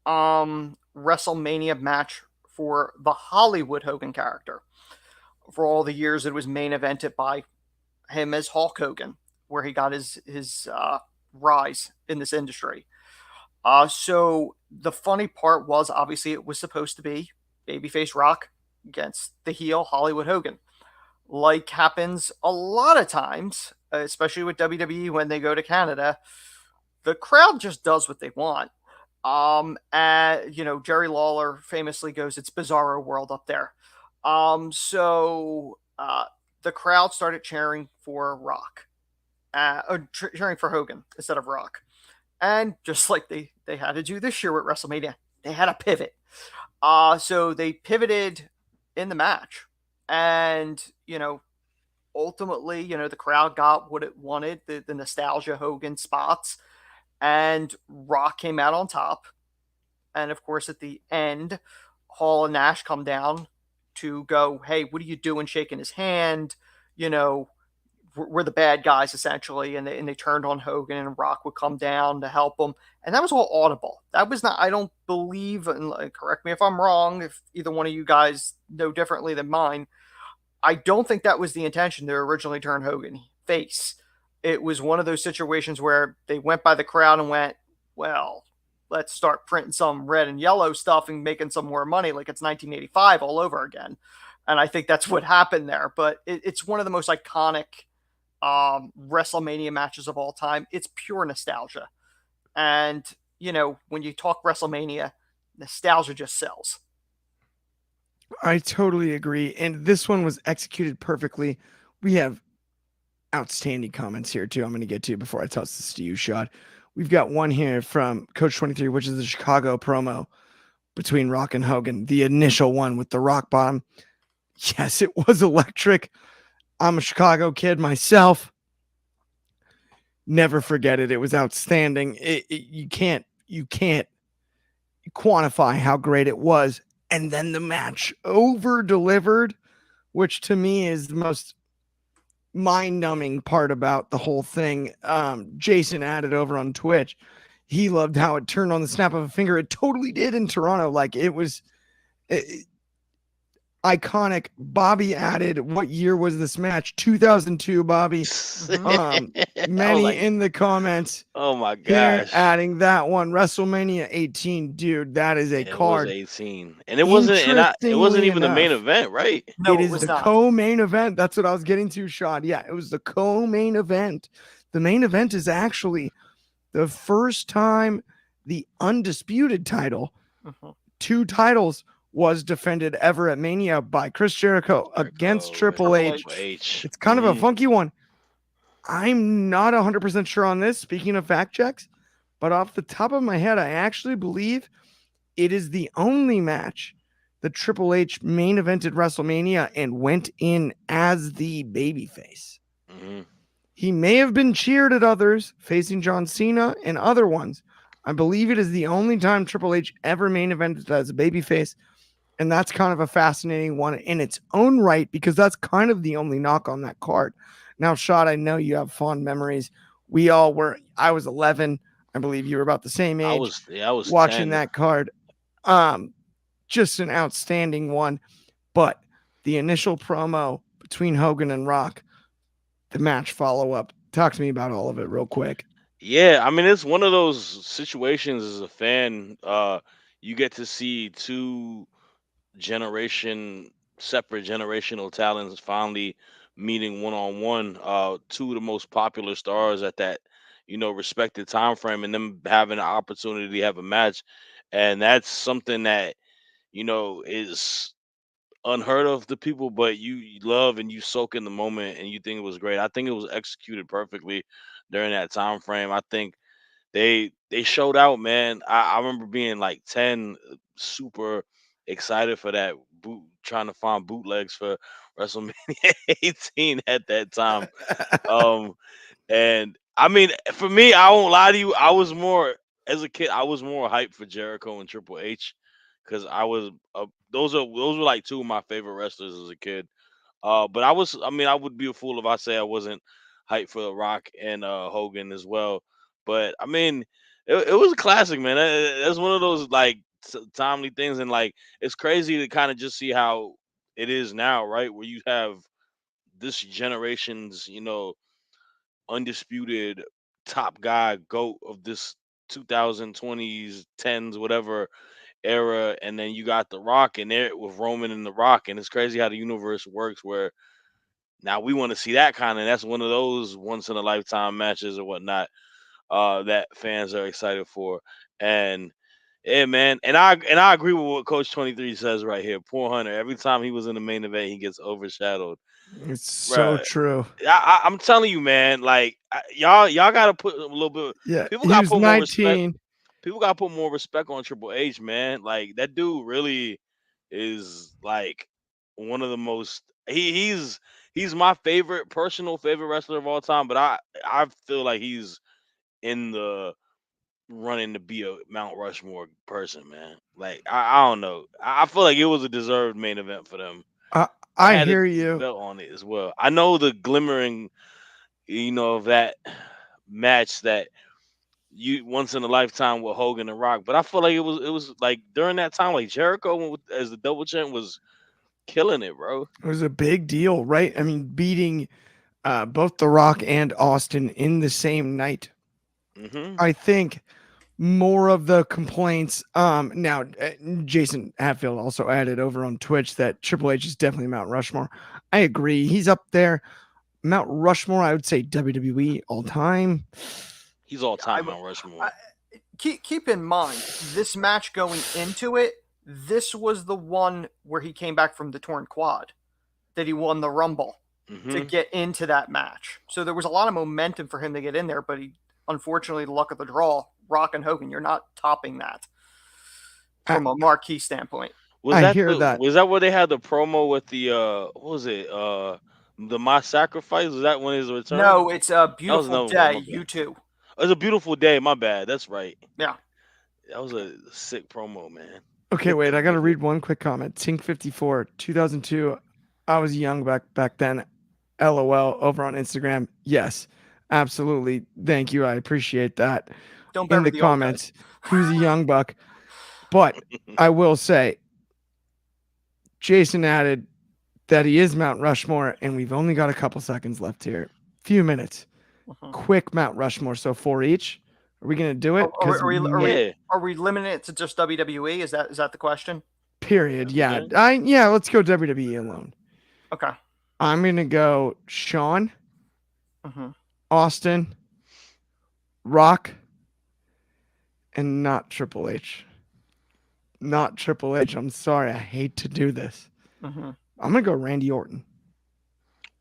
Speaker 2: WrestleMania match for the Hollywood Hogan character. For all the years it was main evented by him as Hulk Hogan, where he got his rise in this industry. So the funny part was, obviously, it was supposed to be babyface Rock against the heel Hollywood Hogan. Like happens a lot of times, especially with WWE when they go to Canada, the crowd just does what they want. Jerry Lawler famously goes, "It's Bizarro World up there." So the crowd started cheering for Rock. Cheering for Hogan instead of Rock. And just like they had to do this year with WrestleMania, they had a pivot. So they pivoted in the match. And, ultimately, the crowd got what it wanted, the nostalgia Hogan spots. And Rock came out on top. And, of course, at the end, Hall and Nash come down to go, "Hey, what are you doing shaking his hand?" We're the bad guys, essentially, and they turned on Hogan, and Rock would come down to help them, and that was all audible. That was not, I don't believe, and correct me if I'm wrong, if either one of you guys know differently than mine, I don't think that was the intention to originally turn Hogan face. It was one of those situations where they went by the crowd and went, well, let's start printing some red and yellow stuff and making some more money like it's 1985 all over again. And I think that's what happened there. But it's one of the most iconic WrestleMania matches of all time. It's pure nostalgia. And, when you talk WrestleMania, nostalgia just sells.
Speaker 1: I totally agree. And this one was executed perfectly. We have outstanding comments here, too. I'm going to get to before I toss this to you, Shad. We've got one here from Coach 23, which is the Chicago promo between Rock and Hogan, the initial one with the rock bottom. Yes, it was electric. I'm a Chicago kid myself. Never forget it. It was outstanding. You can't quantify how great it was. And then the match over-delivered, which to me is the most mind-numbing part about the whole thing. Jason added over on Twitch. He loved how it turned on the snap of a finger. It totally did in Toronto. Like, it was... iconic. Bobby added, what year was this match? 2002, Bobby.
Speaker 3: I was
Speaker 1: Many
Speaker 3: like,
Speaker 1: in the comments
Speaker 3: oh my
Speaker 1: here
Speaker 3: gosh.
Speaker 1: adding that one. WrestleMania 18, dude, that is a
Speaker 3: It was
Speaker 1: card.
Speaker 3: 18. And it wasn't
Speaker 1: Interestingly
Speaker 3: even the main
Speaker 1: enough,
Speaker 3: event, right?
Speaker 1: it
Speaker 2: No, it
Speaker 1: is
Speaker 2: was
Speaker 1: the
Speaker 2: not.
Speaker 1: co-main event. That's what I was getting to, Shad. Yeah, it was the co-main event. The main event is actually the first time the undisputed title,
Speaker 2: Mhm.
Speaker 1: 2 titles, was defended ever at Mania by Chris Jericho against
Speaker 3: Jericho
Speaker 1: Triple
Speaker 3: and
Speaker 2: Triple
Speaker 1: H.
Speaker 3: Triple H.
Speaker 1: It's kind of a funky one. I'm not 100% sure on this, speaking of fact checks, but off the top of my head, I actually believe it is the only match that Triple H main evented WrestleMania and went in as the babyface.
Speaker 3: Mm-hmm.
Speaker 1: He may have been cheered at others, facing John Cena and other ones. I believe it is the only time Triple H ever main evented as a babyface. And that's kind of a fascinating one in its own right, because that's kind of the only knock on that card. Now, Shad, I know you have fond memories. We all were. I was 11. I believe you were about the same age
Speaker 3: I was
Speaker 1: watching
Speaker 3: 10.
Speaker 1: that card. Um, just an outstanding one. But the initial promo between Hogan and Rock, the match follow up. Talk to me about all of it real quick.
Speaker 3: Yeah, I mean it's one of those situations as a fan, you get to see two generation separate generational talents finally meeting one on one. Two of the most popular stars at that, respected time frame, and them having an opportunity to have a match. And that's something that, is unheard of to people, but you love and you soak in the moment and you think it was great. I think it was executed perfectly during that time frame. I think they showed out, man. I remember being like 10, super excited for that trying to find bootlegs for WrestleMania 18 at that time. Um, and I mean, for me, I won't lie to you. I was more as a kid. I was more hyped for Jericho and Triple H because I was. Those were like two of my favorite wrestlers as a kid. But I was. I mean, I would be a fool if I say I wasn't hyped for The Rock and Hogan as well. But I mean, it was a classic, man. That's one of those like timely things, and like it's crazy to kind of just see how it is now, right? Where you have this generation's, undisputed top guy, GOAT of this 2020s, 10s, whatever era, and then you got The Rock in there with Roman and The Rock, and it's crazy how the universe works. Where now we want to see that kind of. That's one of those once in a lifetime matches or whatnot that fans are excited for, and. Yeah, man, and I agree with what Coach 23 says right here. Poor Hunter. Every time he was in the main event, he gets overshadowed.
Speaker 1: It's so
Speaker 3: Right.
Speaker 1: true.
Speaker 3: I'm telling you, man. Like y'all gotta put a little bit.
Speaker 1: Yeah,
Speaker 3: People
Speaker 1: he
Speaker 3: gotta
Speaker 1: was
Speaker 3: put more respect.
Speaker 1: 19.
Speaker 3: People gotta put more respect on Triple H, man. Like that dude really is like one of the most. He's my personal favorite wrestler of all time. But I feel like he's in the running to be a Mount Rushmore person, man. Like I don't know. I feel like it was a deserved main event for them.
Speaker 1: I,
Speaker 3: It
Speaker 1: I
Speaker 3: had
Speaker 1: hear
Speaker 3: its
Speaker 1: you.
Speaker 3: belt on it as well. I know the glimmering, of that match that you once in a lifetime with Hogan and Rock, but I feel like it was like during that time, like Jericho as the double champ was killing it, bro.
Speaker 1: It was a big deal, right? I mean, beating both The Rock and Austin in the same night.
Speaker 3: Hmm.
Speaker 1: I think more of the complaints. Now Jason Hatfield also added over on Twitch that Triple H is definitely Mount Rushmore. I agree. He's up there. Mount Rushmore, I would say WWE all time.
Speaker 3: He's all
Speaker 2: I,
Speaker 3: time Mount Rushmore.
Speaker 2: I, keep in mind this match going into it. This was the one where he came back from the torn quad that he won the Rumble to
Speaker 3: Hmm.
Speaker 2: get into that match. So there was a lot of momentum for him to get in there, but he unfortunately the luck of the draw. Rock and Hogan, you're not topping that
Speaker 1: I,
Speaker 2: from a marquee standpoint.
Speaker 1: I hear that.
Speaker 3: Was that where they had the promo with the what was it? The My Sacrifice? Was that when his return?
Speaker 2: No, it's a
Speaker 3: That was
Speaker 2: beautiful
Speaker 3: another one,
Speaker 2: day.
Speaker 3: my
Speaker 2: You
Speaker 3: bad.
Speaker 2: too.
Speaker 3: It was a beautiful day, my bad. That's right.
Speaker 2: Yeah.
Speaker 3: That was a sick promo, man.
Speaker 1: Okay, wait. I got to read one quick comment. Tink 54, 2002. I was young back then. LOL over on Instagram. Yes, absolutely. Thank you. I appreciate that.
Speaker 2: Don't
Speaker 1: In
Speaker 2: bury
Speaker 1: the
Speaker 2: the old guys.
Speaker 1: comments, he was a young buck. But I will say, Jason added that he is Mount Rushmore, and we've only got a couple seconds left here. Few minutes. Quick Mount Rushmore. So 4 each. Are we gonna do it?
Speaker 2: Are we limiting it to just WWE? Is that the question?
Speaker 1: Period. Yeah. Let's go WWE alone.
Speaker 2: Okay.
Speaker 1: I'm gonna go Shawn, Austin, Rock, and not Triple H. Not Triple H. I'm sorry. I hate to do this. I'm gonna go Randy Orton.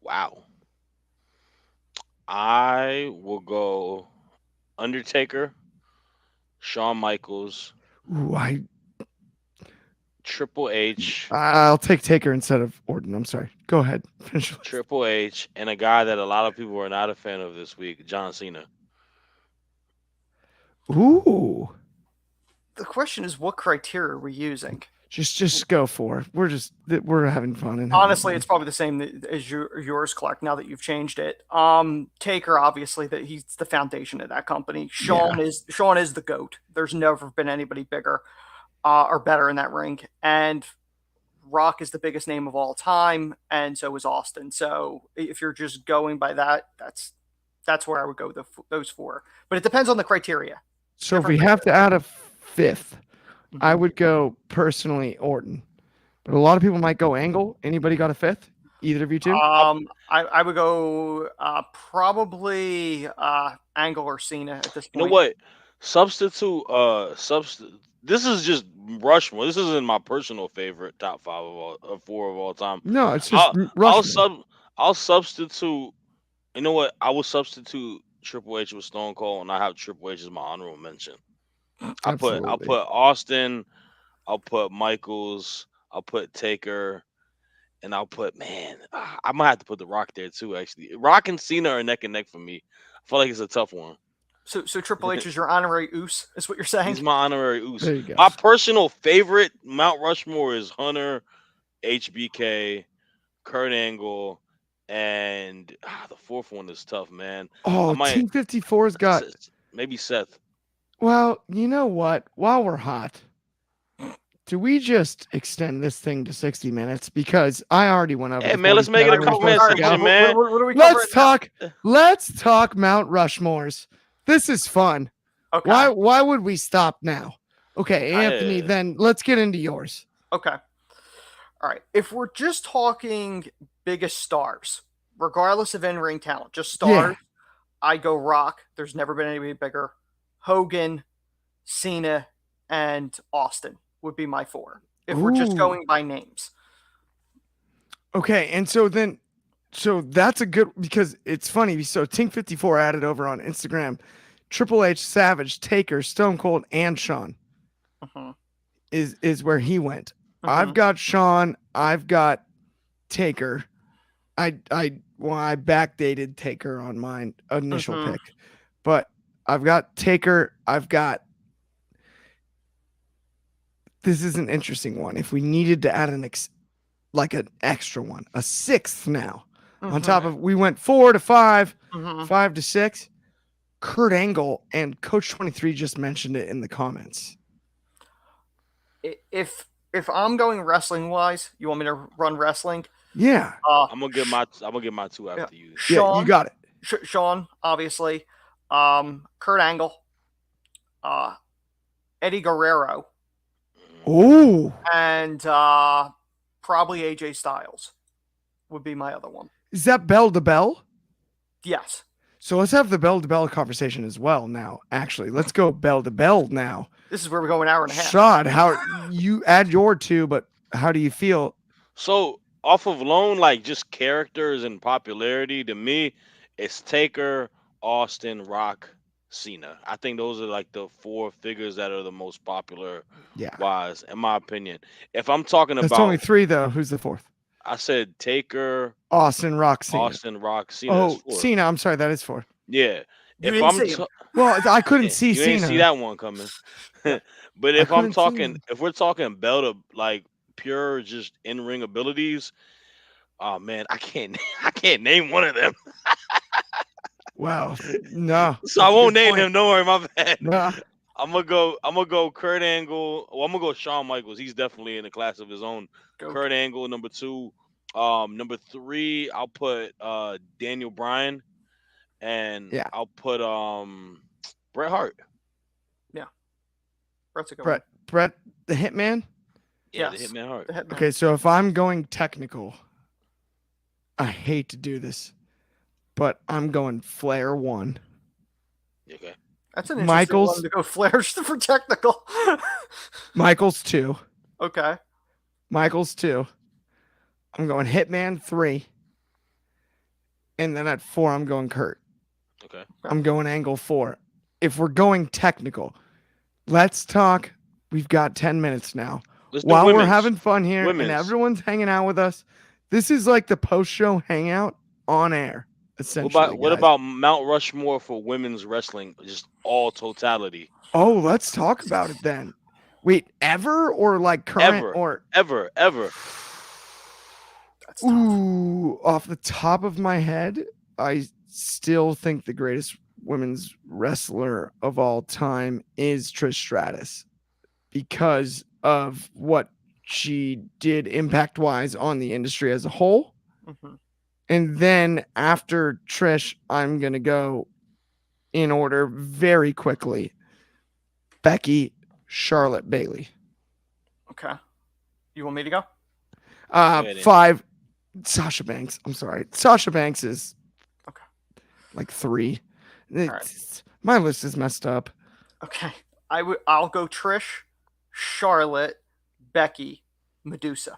Speaker 3: Wow. I will go Undertaker, Shawn Michaels,
Speaker 1: Ooh,
Speaker 3: Triple H.
Speaker 1: I'll take Taker instead of Orton. I'm sorry. Go ahead. Finish.
Speaker 3: Triple H, and a guy that a lot of people are not a fan of this week, John Cena.
Speaker 1: Ooh.
Speaker 2: The question is, what criteria are we using?
Speaker 1: Just go for it. We're having fun. And
Speaker 2: honestly, it's probably the same as yours, Clark. Now that you've changed it, Taker obviously that he's the foundation of that company. Shawn is the GOAT. There's never been anybody bigger or better in that ring, and Rock is the biggest name of all time, and so is Austin. So if you're just going by that, that's where I would go those four. But it depends on the criteria.
Speaker 1: So if we have to add a fifth, I would go personally Orton, but a lot of people might go Angle. Anybody got a fifth? Either of you two?
Speaker 2: I would go probably Angle or Cena at this point.
Speaker 3: You know what? Substitute. This is just Rushmore. This isn't my personal favorite top five of four of all time.
Speaker 1: No, it's just Rushmore.
Speaker 3: I'll substitute. You know what? I will substitute Triple H with Stone Cold, and I have Triple H as my honorable mention. I'll put Austin, I'll put Michaels, I'll put Taker, and I'll put I might have to put The Rock there too. Actually, Rock and Cena are neck and neck for me. I feel like it's a tough one.
Speaker 2: So Triple H is your honorary Oos, is what you're saying?
Speaker 3: He's my honorary Oos.
Speaker 1: There you go.
Speaker 3: My personal favorite Mount Rushmore is Hunter, HBK, Kurt Angle, and the fourth one is tough, man.
Speaker 1: Oh, Team 54's got
Speaker 3: maybe Seth.
Speaker 1: Well, you know what? While we're hot, do we just extend this thing to 60 minutes? Because I already went over.
Speaker 3: Hey, man, let's make it a couple minutes, man.
Speaker 2: What are we
Speaker 1: Let's talk Mount Rushmores. This is fun.
Speaker 2: Okay.
Speaker 1: Why would we stop now? Okay, Anthony, then let's get into yours.
Speaker 2: Okay. All right. If we're just talking biggest stars, regardless of in-ring talent, just stars, I go Rock. There's never been anybody bigger. Hogan, Cena, and Austin would be my four. If we're just going by names.
Speaker 1: Okay, and so that's a good, because it's funny. So Tink 54 added over on Instagram, Triple H, Savage, Taker, Stone Cold, and Shawn is where he went. I've got Shawn. I've got Taker. I backdated Taker on my initial pick, but I've got Taker. This is an interesting one. If we needed to add an extra one, a sixth now on top of, we went 4 to 5, 5 to 6. Kurt Angle and Coach 23 just mentioned it in the comments.
Speaker 2: If I'm going wrestling wise, you want me to run wrestling?
Speaker 1: Yeah.
Speaker 3: I'm gonna get my two after you.
Speaker 1: Shawn, you got it.
Speaker 2: Shawn, obviously. Kurt Angle. Eddie Guerrero.
Speaker 1: Ooh.
Speaker 2: And probably AJ Styles would be my other one.
Speaker 1: Is that bell to bell?
Speaker 2: Yes.
Speaker 1: So let's have the bell to bell conversation as well now. Actually, let's go bell to bell now.
Speaker 2: This is where we go an hour and a half.
Speaker 1: Shad, how you add your two, but how do you feel?
Speaker 3: So off of lone, like just characters and popularity, to me, it's Taker, Austin, Rock, Cena. I think those are like the four figures that are the most popular wise, in my opinion. If I'm talking
Speaker 1: That's
Speaker 3: about
Speaker 1: only three though. Who's the fourth?
Speaker 3: I said Taker,
Speaker 1: Austin, Rock, Cena.
Speaker 3: Austin, Rock, Cena.
Speaker 1: Oh, Cena. I'm sorry, that is four.
Speaker 3: Yeah.
Speaker 1: Well, I couldn't see
Speaker 3: you
Speaker 1: Cena.
Speaker 3: You didn't see that one coming. But if we're talking belt of like pure just in-ring abilities, oh man, I can't name one of them.
Speaker 1: Wow. No.
Speaker 3: So I won't name him. Don't worry, my bad.
Speaker 1: No.
Speaker 3: I'm gonna go Kurt Angle. Well, I'm gonna go Shawn Michaels. He's definitely in a class of his own.
Speaker 2: Goat.
Speaker 3: Kurt Angle, number two. Number three, I'll put Daniel Bryan, and
Speaker 1: Yeah,
Speaker 3: I'll put Bret Hart.
Speaker 2: Yeah, Brett's a good one.
Speaker 1: Brett the Hitman.
Speaker 3: Yeah, the
Speaker 2: Yes,
Speaker 3: Hitman Hart.
Speaker 2: the Hitman.
Speaker 1: Okay, so if I'm going technical, I hate to do this, but I'm going Flair 1.
Speaker 3: Okay.
Speaker 2: That's an interesting
Speaker 1: Michaels-
Speaker 2: one to go Flair for technical.
Speaker 1: Michaels 2.
Speaker 2: Okay.
Speaker 1: Michaels 2. I'm going Hitman 3. And then at 4, I'm going Kurt.
Speaker 3: Okay.
Speaker 1: I'm going Angle 4. If we're going technical, let's talk. We've got 10 minutes now.
Speaker 3: Let's do
Speaker 1: While we're
Speaker 3: women's.
Speaker 1: having fun here
Speaker 3: Women's.
Speaker 1: and everyone's hanging out with us, this is like the post-show hangout on air, essentially.
Speaker 3: What
Speaker 1: guys.
Speaker 3: about Mount Rushmore for women's wrestling? Just all totality.
Speaker 1: Oh, let's talk about it then. Wait, ever or like current
Speaker 3: Ever.
Speaker 1: or
Speaker 3: Ever.
Speaker 2: That's tough.
Speaker 1: ooh, off the top of my head, I still think the greatest women's wrestler of all time is Trish Stratus because of what she did impact-wise on the industry as a whole.
Speaker 2: Mhm.
Speaker 1: And then after Trish, I'm going to go in order very quickly. Becky, Charlotte, Bailey.
Speaker 2: Okay. You want me to go?
Speaker 3: ahead,
Speaker 1: 5, Sasha Banks. I'm sorry. Sasha Banks is
Speaker 2: Okay.
Speaker 1: like 3.
Speaker 2: right.
Speaker 1: My list is messed up.
Speaker 2: Okay. I'll go Trish, Charlotte, Becky, Medusa.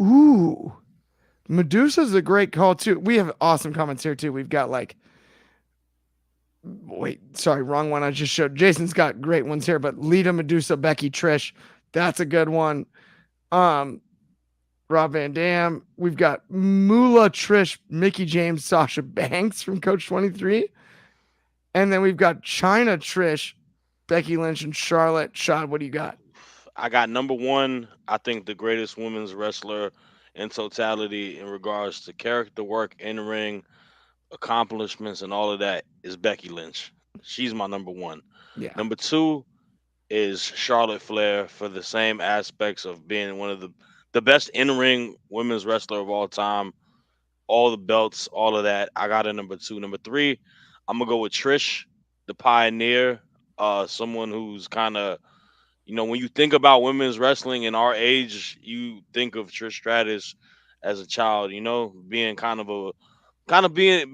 Speaker 1: Ooh. Medusa's a great call too. We have awesome comments here too. We've got like wrong one. I just showed. Jason's got great ones here, but Lita, Medusa, Becky, Trish. That's a good one. Rob Van Dam. We've got Moolah, Trish, Mickey James, Sasha Banks from Coach 23. And then we've got China, Trish, Becky Lynch, and Charlotte. Shad, what do you got?
Speaker 3: I got number one. I think the greatest women's wrestler in totality in regards to character work, in ring, accomplishments, and all of that is Becky Lynch. She's my number one.
Speaker 1: Yeah.
Speaker 3: Number two is Charlotte Flair for the same aspects of being one of the best in ring women's wrestler of all time. All the belts, all of that. I got a number two. Number three, I'm gonna go with Trish, the pioneer. Someone who's kind of, when you think about women's wrestling in our age, you think of Trish Stratus as a child. Being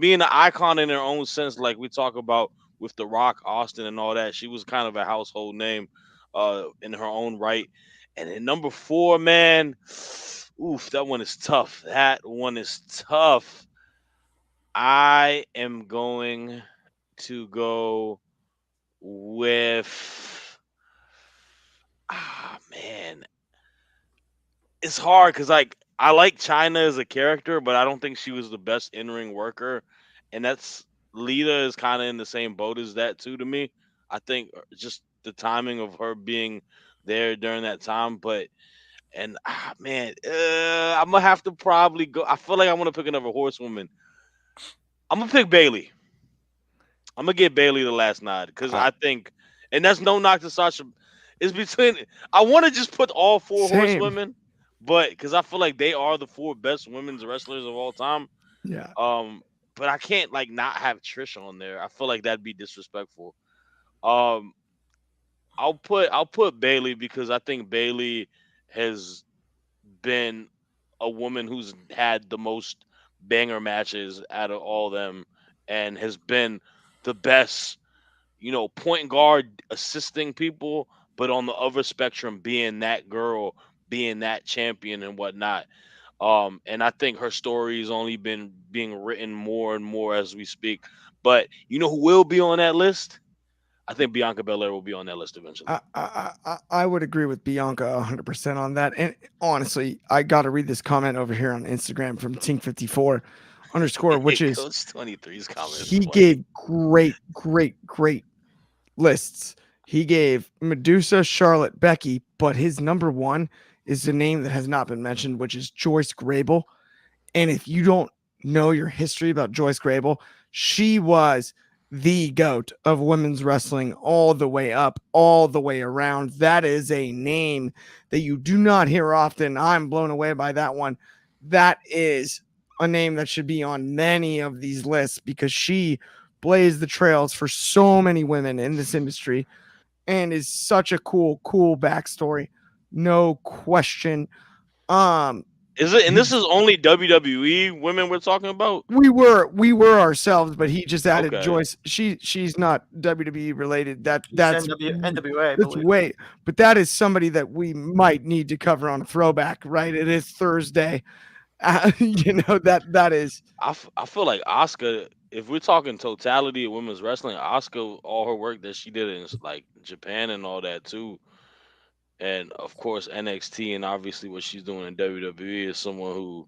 Speaker 3: being an icon in her own sense, like we talk about with The Rock, Austin, and all that. She was kind of a household name, in her own right. And then number four, man, oof, that one is tough. I am going to go with, man, it's hard because I like China as a character, but I don't think she was the best in ring worker, and that's Lita is kind of in the same boat as that too to me. I think just the timing of her being there during that time, but man, I'm gonna have to probably go. I feel like I want to pick another horsewoman. I'm gonna pick Bailey. I'm gonna get Bailey the last nod because I think, and that's no knock to Sasha. It's between. I want to just put all four
Speaker 1: Same.
Speaker 3: horsewomen, but because I feel like they are the four best women's wrestlers of all time.
Speaker 1: Yeah.
Speaker 3: But I can't not have Trish on there. I feel like that'd be disrespectful. Um, I'll put Bailey because I think Bailey has been a woman who's had the most banger matches out of all them and has been the best, point guard assisting people, but on the other spectrum being that girl, being that champion and whatnot. And I think her story has only been being written more and more as we speak. But you know who will be on that list? I think Bianca Belair will be on that list eventually.
Speaker 1: I would agree with Bianca 100% on that. And honestly, I got to read this comment over here on Instagram from Tink54 _, which is
Speaker 3: Coach 23's comment.
Speaker 1: he gave great lists. He gave Medusa, Charlotte, Becky, but his number one is a name that has not been mentioned, which is Joyce Grable. And if you don't know your history about Joyce Grable, she was the GOAT of women's wrestling all the way up, all the way around. That is a name that you do not hear often. I'm blown away by that one. That is a name that should be on many of these lists because she blazed the trails for so many women in this industry and is such a cool backstory. No question.
Speaker 3: Is it? And this is only WWE women we're talking about.
Speaker 1: We were ourselves, but he just added
Speaker 3: Okay.
Speaker 1: Joyce. She's not WWE related. That's
Speaker 2: NWA, I
Speaker 1: that's
Speaker 2: believe.
Speaker 1: way, but that is somebody that we might need to cover on a throwback, right? It is Thursday. That is
Speaker 3: I feel like Asuka. If we're talking totality of women's wrestling, Asuka, all her work that she did in like Japan and all that too, and of course NXT, and obviously what she's doing in WWE is someone who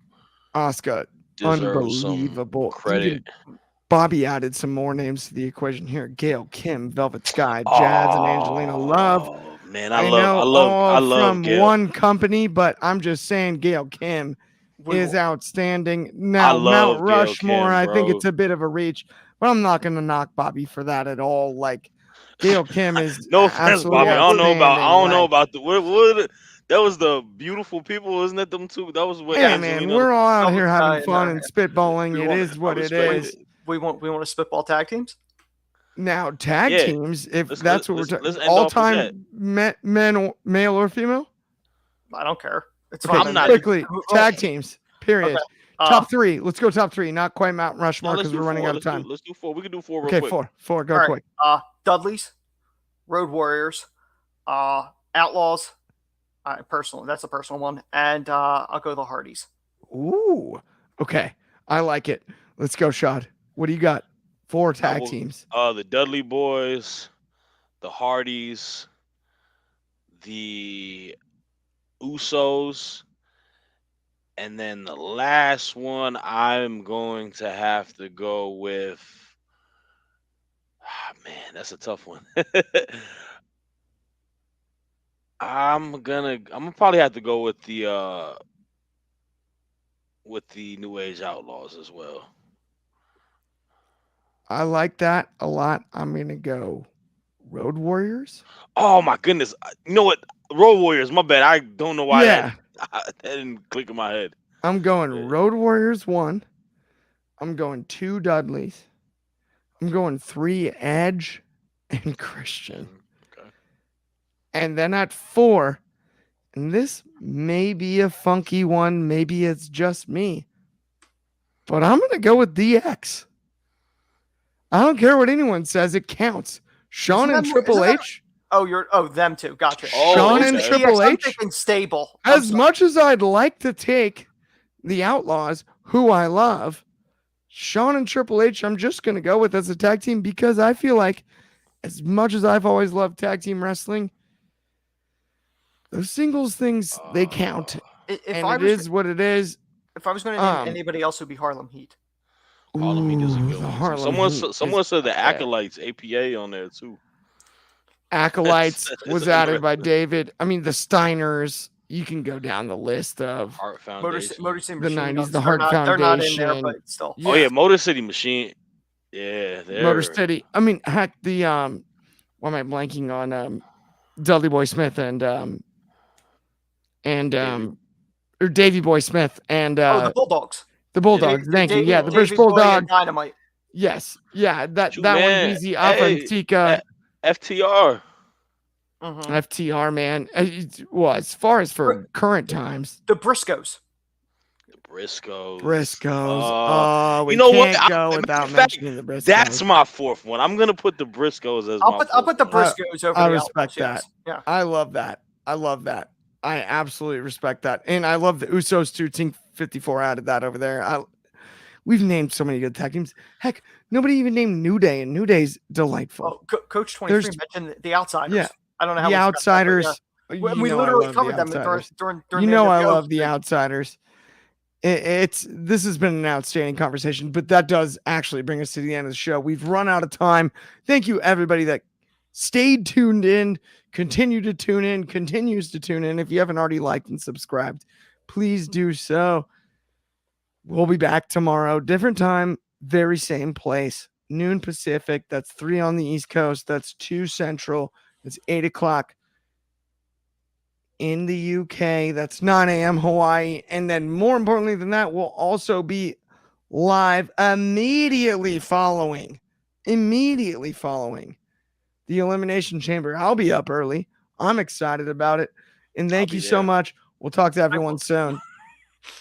Speaker 1: Asuka.
Speaker 3: deserves some
Speaker 1: Unbelievable.
Speaker 3: credit.
Speaker 1: Even Bobby added some more names to the equation here. Gail Kim, Velvet Sky, Jazz, and Angelina Love.
Speaker 3: Oh man,
Speaker 1: I know
Speaker 3: I
Speaker 1: all
Speaker 3: love
Speaker 1: from
Speaker 3: Gail.
Speaker 1: one company, but I'm just saying Gail Kim is outstanding.
Speaker 3: I
Speaker 1: Now, Mount
Speaker 3: love Gail
Speaker 1: Rushmore,
Speaker 3: Kim,
Speaker 1: I think
Speaker 3: bro.
Speaker 1: it's a bit of a reach, but I'm not going to knock Bobby for that at all. Like, Gail Kim is
Speaker 3: No offense,
Speaker 1: absolutely
Speaker 3: Bobby. I don't know about. I don't know
Speaker 1: outstanding.
Speaker 3: about the what. That was the beautiful people, isn't it? Them two. That was what
Speaker 1: Hey, man,
Speaker 3: Angelina.
Speaker 1: we're all out here
Speaker 2: Velvet
Speaker 1: having
Speaker 2: Sky
Speaker 1: fun
Speaker 2: and,
Speaker 1: and spitballing.
Speaker 2: we
Speaker 1: It
Speaker 2: want-
Speaker 1: is what it
Speaker 3: respect
Speaker 1: is.
Speaker 3: it.
Speaker 2: we want to spitball tag teams.
Speaker 1: Now, tag
Speaker 3: Yeah.
Speaker 1: teams, if
Speaker 3: Let's-
Speaker 1: that's what
Speaker 3: let's-
Speaker 1: we're
Speaker 3: let's
Speaker 1: talking,
Speaker 3: end off with
Speaker 1: all-time male or female?
Speaker 2: I don't care. It's
Speaker 1: Okay,
Speaker 2: fine.
Speaker 3: I'm not-
Speaker 1: quickly,
Speaker 2: Oh,
Speaker 1: tag teams, period.
Speaker 2: Okay.
Speaker 1: Top three. Let's go top three. Not quite Mount
Speaker 3: No,
Speaker 1: Rushmore
Speaker 3: let's
Speaker 1: because
Speaker 3: do
Speaker 1: we're running
Speaker 3: four.
Speaker 1: out of time.
Speaker 3: Let's do 4. We can do 4 real
Speaker 1: Okay,
Speaker 3: quick.
Speaker 1: four. Go
Speaker 2: all right.
Speaker 1: quick.
Speaker 2: Dudleys, Road Warriors, Outlaws. Personally, that's a personal one, and I'll go the Hardys.
Speaker 1: Ooh. Okay. I like it. Let's go, Shad. What do you got? 4 tag
Speaker 3: will-
Speaker 1: teams.
Speaker 3: The Dudley Boys, the Hardys, the Usos, and then the last one I'm going to have to go with. Man, that's a tough one. I'm gonna probably have to go with the New Age Outlaws as well.
Speaker 1: I like that a lot. I'm going to go Road Warriors.
Speaker 3: Oh my goodness! You know what? Road Warriors. My bad. I don't know why
Speaker 1: Yeah.
Speaker 3: that didn't click in my head.
Speaker 1: I'm going
Speaker 3: Yeah.
Speaker 1: Road Warriors 1. I'm going 2 Dudleys. I'm going 3 Edge and Christian.
Speaker 3: Okay.
Speaker 1: And then at 4, and this may be a funky one, maybe it's just me, but I'm going to go with DX. I don't care what anyone says, it counts. Shawn and Triple H.
Speaker 2: Them two. Gotcha.
Speaker 1: Shawn and
Speaker 3: okay.
Speaker 1: Triple
Speaker 2: I'm
Speaker 1: H.
Speaker 2: thinking stable.
Speaker 1: As much as I'd like to take the Outlaws, who I love, Shawn and Triple H, I'm just going to go with as a tag team because I feel like as much as I've always loved tag team wrestling, those singles things, they count. And it is what it is.
Speaker 2: If I was going to name anybody else, it would be Harlem Heat.
Speaker 3: Harlem Heat is a
Speaker 1: Ooh,
Speaker 3: good
Speaker 1: the
Speaker 3: one.
Speaker 1: Harlem
Speaker 3: Someone
Speaker 1: Heat
Speaker 3: said the
Speaker 1: is-
Speaker 3: Acolytes APA on there too.
Speaker 1: Acolytes
Speaker 3: That's
Speaker 1: was
Speaker 3: interesting.
Speaker 1: added by David. I mean, the Steiners. You can go down the list of
Speaker 3: Heart
Speaker 2: Motor
Speaker 3: Foundation.
Speaker 2: City
Speaker 1: The
Speaker 2: Machine
Speaker 1: 90s,
Speaker 2: Guns.
Speaker 1: the Hard
Speaker 2: They're not in there,
Speaker 1: Foundation.
Speaker 2: but still.
Speaker 3: Oh yeah, Motor City Machine. Yeah,
Speaker 1: Motor City. I mean, heck, the why am I blanking on Dudley Boy Smith and or Davy Boy Smith and
Speaker 2: The Bulldogs.
Speaker 1: the Bulldogs. Thank you. Yeah, the British
Speaker 2: Davey Boy and
Speaker 1: Bulldog.
Speaker 2: Dynamite.
Speaker 1: Yes. Yeah, that
Speaker 3: Shoot,
Speaker 1: that
Speaker 3: man.
Speaker 1: one's easy. Up
Speaker 3: Hey,
Speaker 1: on Tika.
Speaker 3: FTR.
Speaker 2: Mhm.
Speaker 1: FTR, man. Well, as far as for current times,
Speaker 2: The Briscoes.
Speaker 3: The Briscoes.
Speaker 1: Briscoes. We
Speaker 3: you know what?
Speaker 1: can't go
Speaker 3: Matter
Speaker 1: without
Speaker 3: of fact,
Speaker 1: mentioning the Briscoes.
Speaker 3: That's my 4th one. I'm gonna put the Briscoes as
Speaker 2: I'll
Speaker 3: my
Speaker 2: put the
Speaker 3: 4th one.
Speaker 2: Briscoes over
Speaker 1: I
Speaker 2: the
Speaker 1: respect
Speaker 2: Outlaws,
Speaker 1: that.
Speaker 2: yes. Yeah.
Speaker 1: I love that. I absolutely respect that. And I love the Usos too. Team 54 added that over there. We've named so many good tag teams. Heck, nobody even named New Day, and New Day's delightful.
Speaker 2: Coach 23
Speaker 1: There's-
Speaker 2: mentioned the Outsiders.
Speaker 1: Yeah.
Speaker 2: I don't know how
Speaker 1: The
Speaker 2: we forgot that, but
Speaker 1: Outsiders.
Speaker 2: yeah.
Speaker 1: you
Speaker 2: We
Speaker 1: know I
Speaker 2: literally
Speaker 1: love
Speaker 2: covered
Speaker 1: the
Speaker 2: them
Speaker 1: Outsiders.
Speaker 2: during
Speaker 1: You
Speaker 2: the
Speaker 1: know I
Speaker 2: NWO.
Speaker 1: love the Outsiders. This has been an outstanding conversation, but that does actually bring us to the end of the show. We've run out of time. Thank you everybody that stayed tuned in, continue to tune in, continues to tune in. If you haven't already liked and subscribed, please do so. We'll be back tomorrow, different time, very same place. noon Pacific. That's 3 on the East Coast. That's 2 Central. That's 8 o'clock in the UK. That's 9 a.m. Hawaii. And then more importantly than that, we'll also be live immediately following the Elimination Chamber. I'll be up early. I'm excited about it. And thank you so much. We'll talk to everyone soon.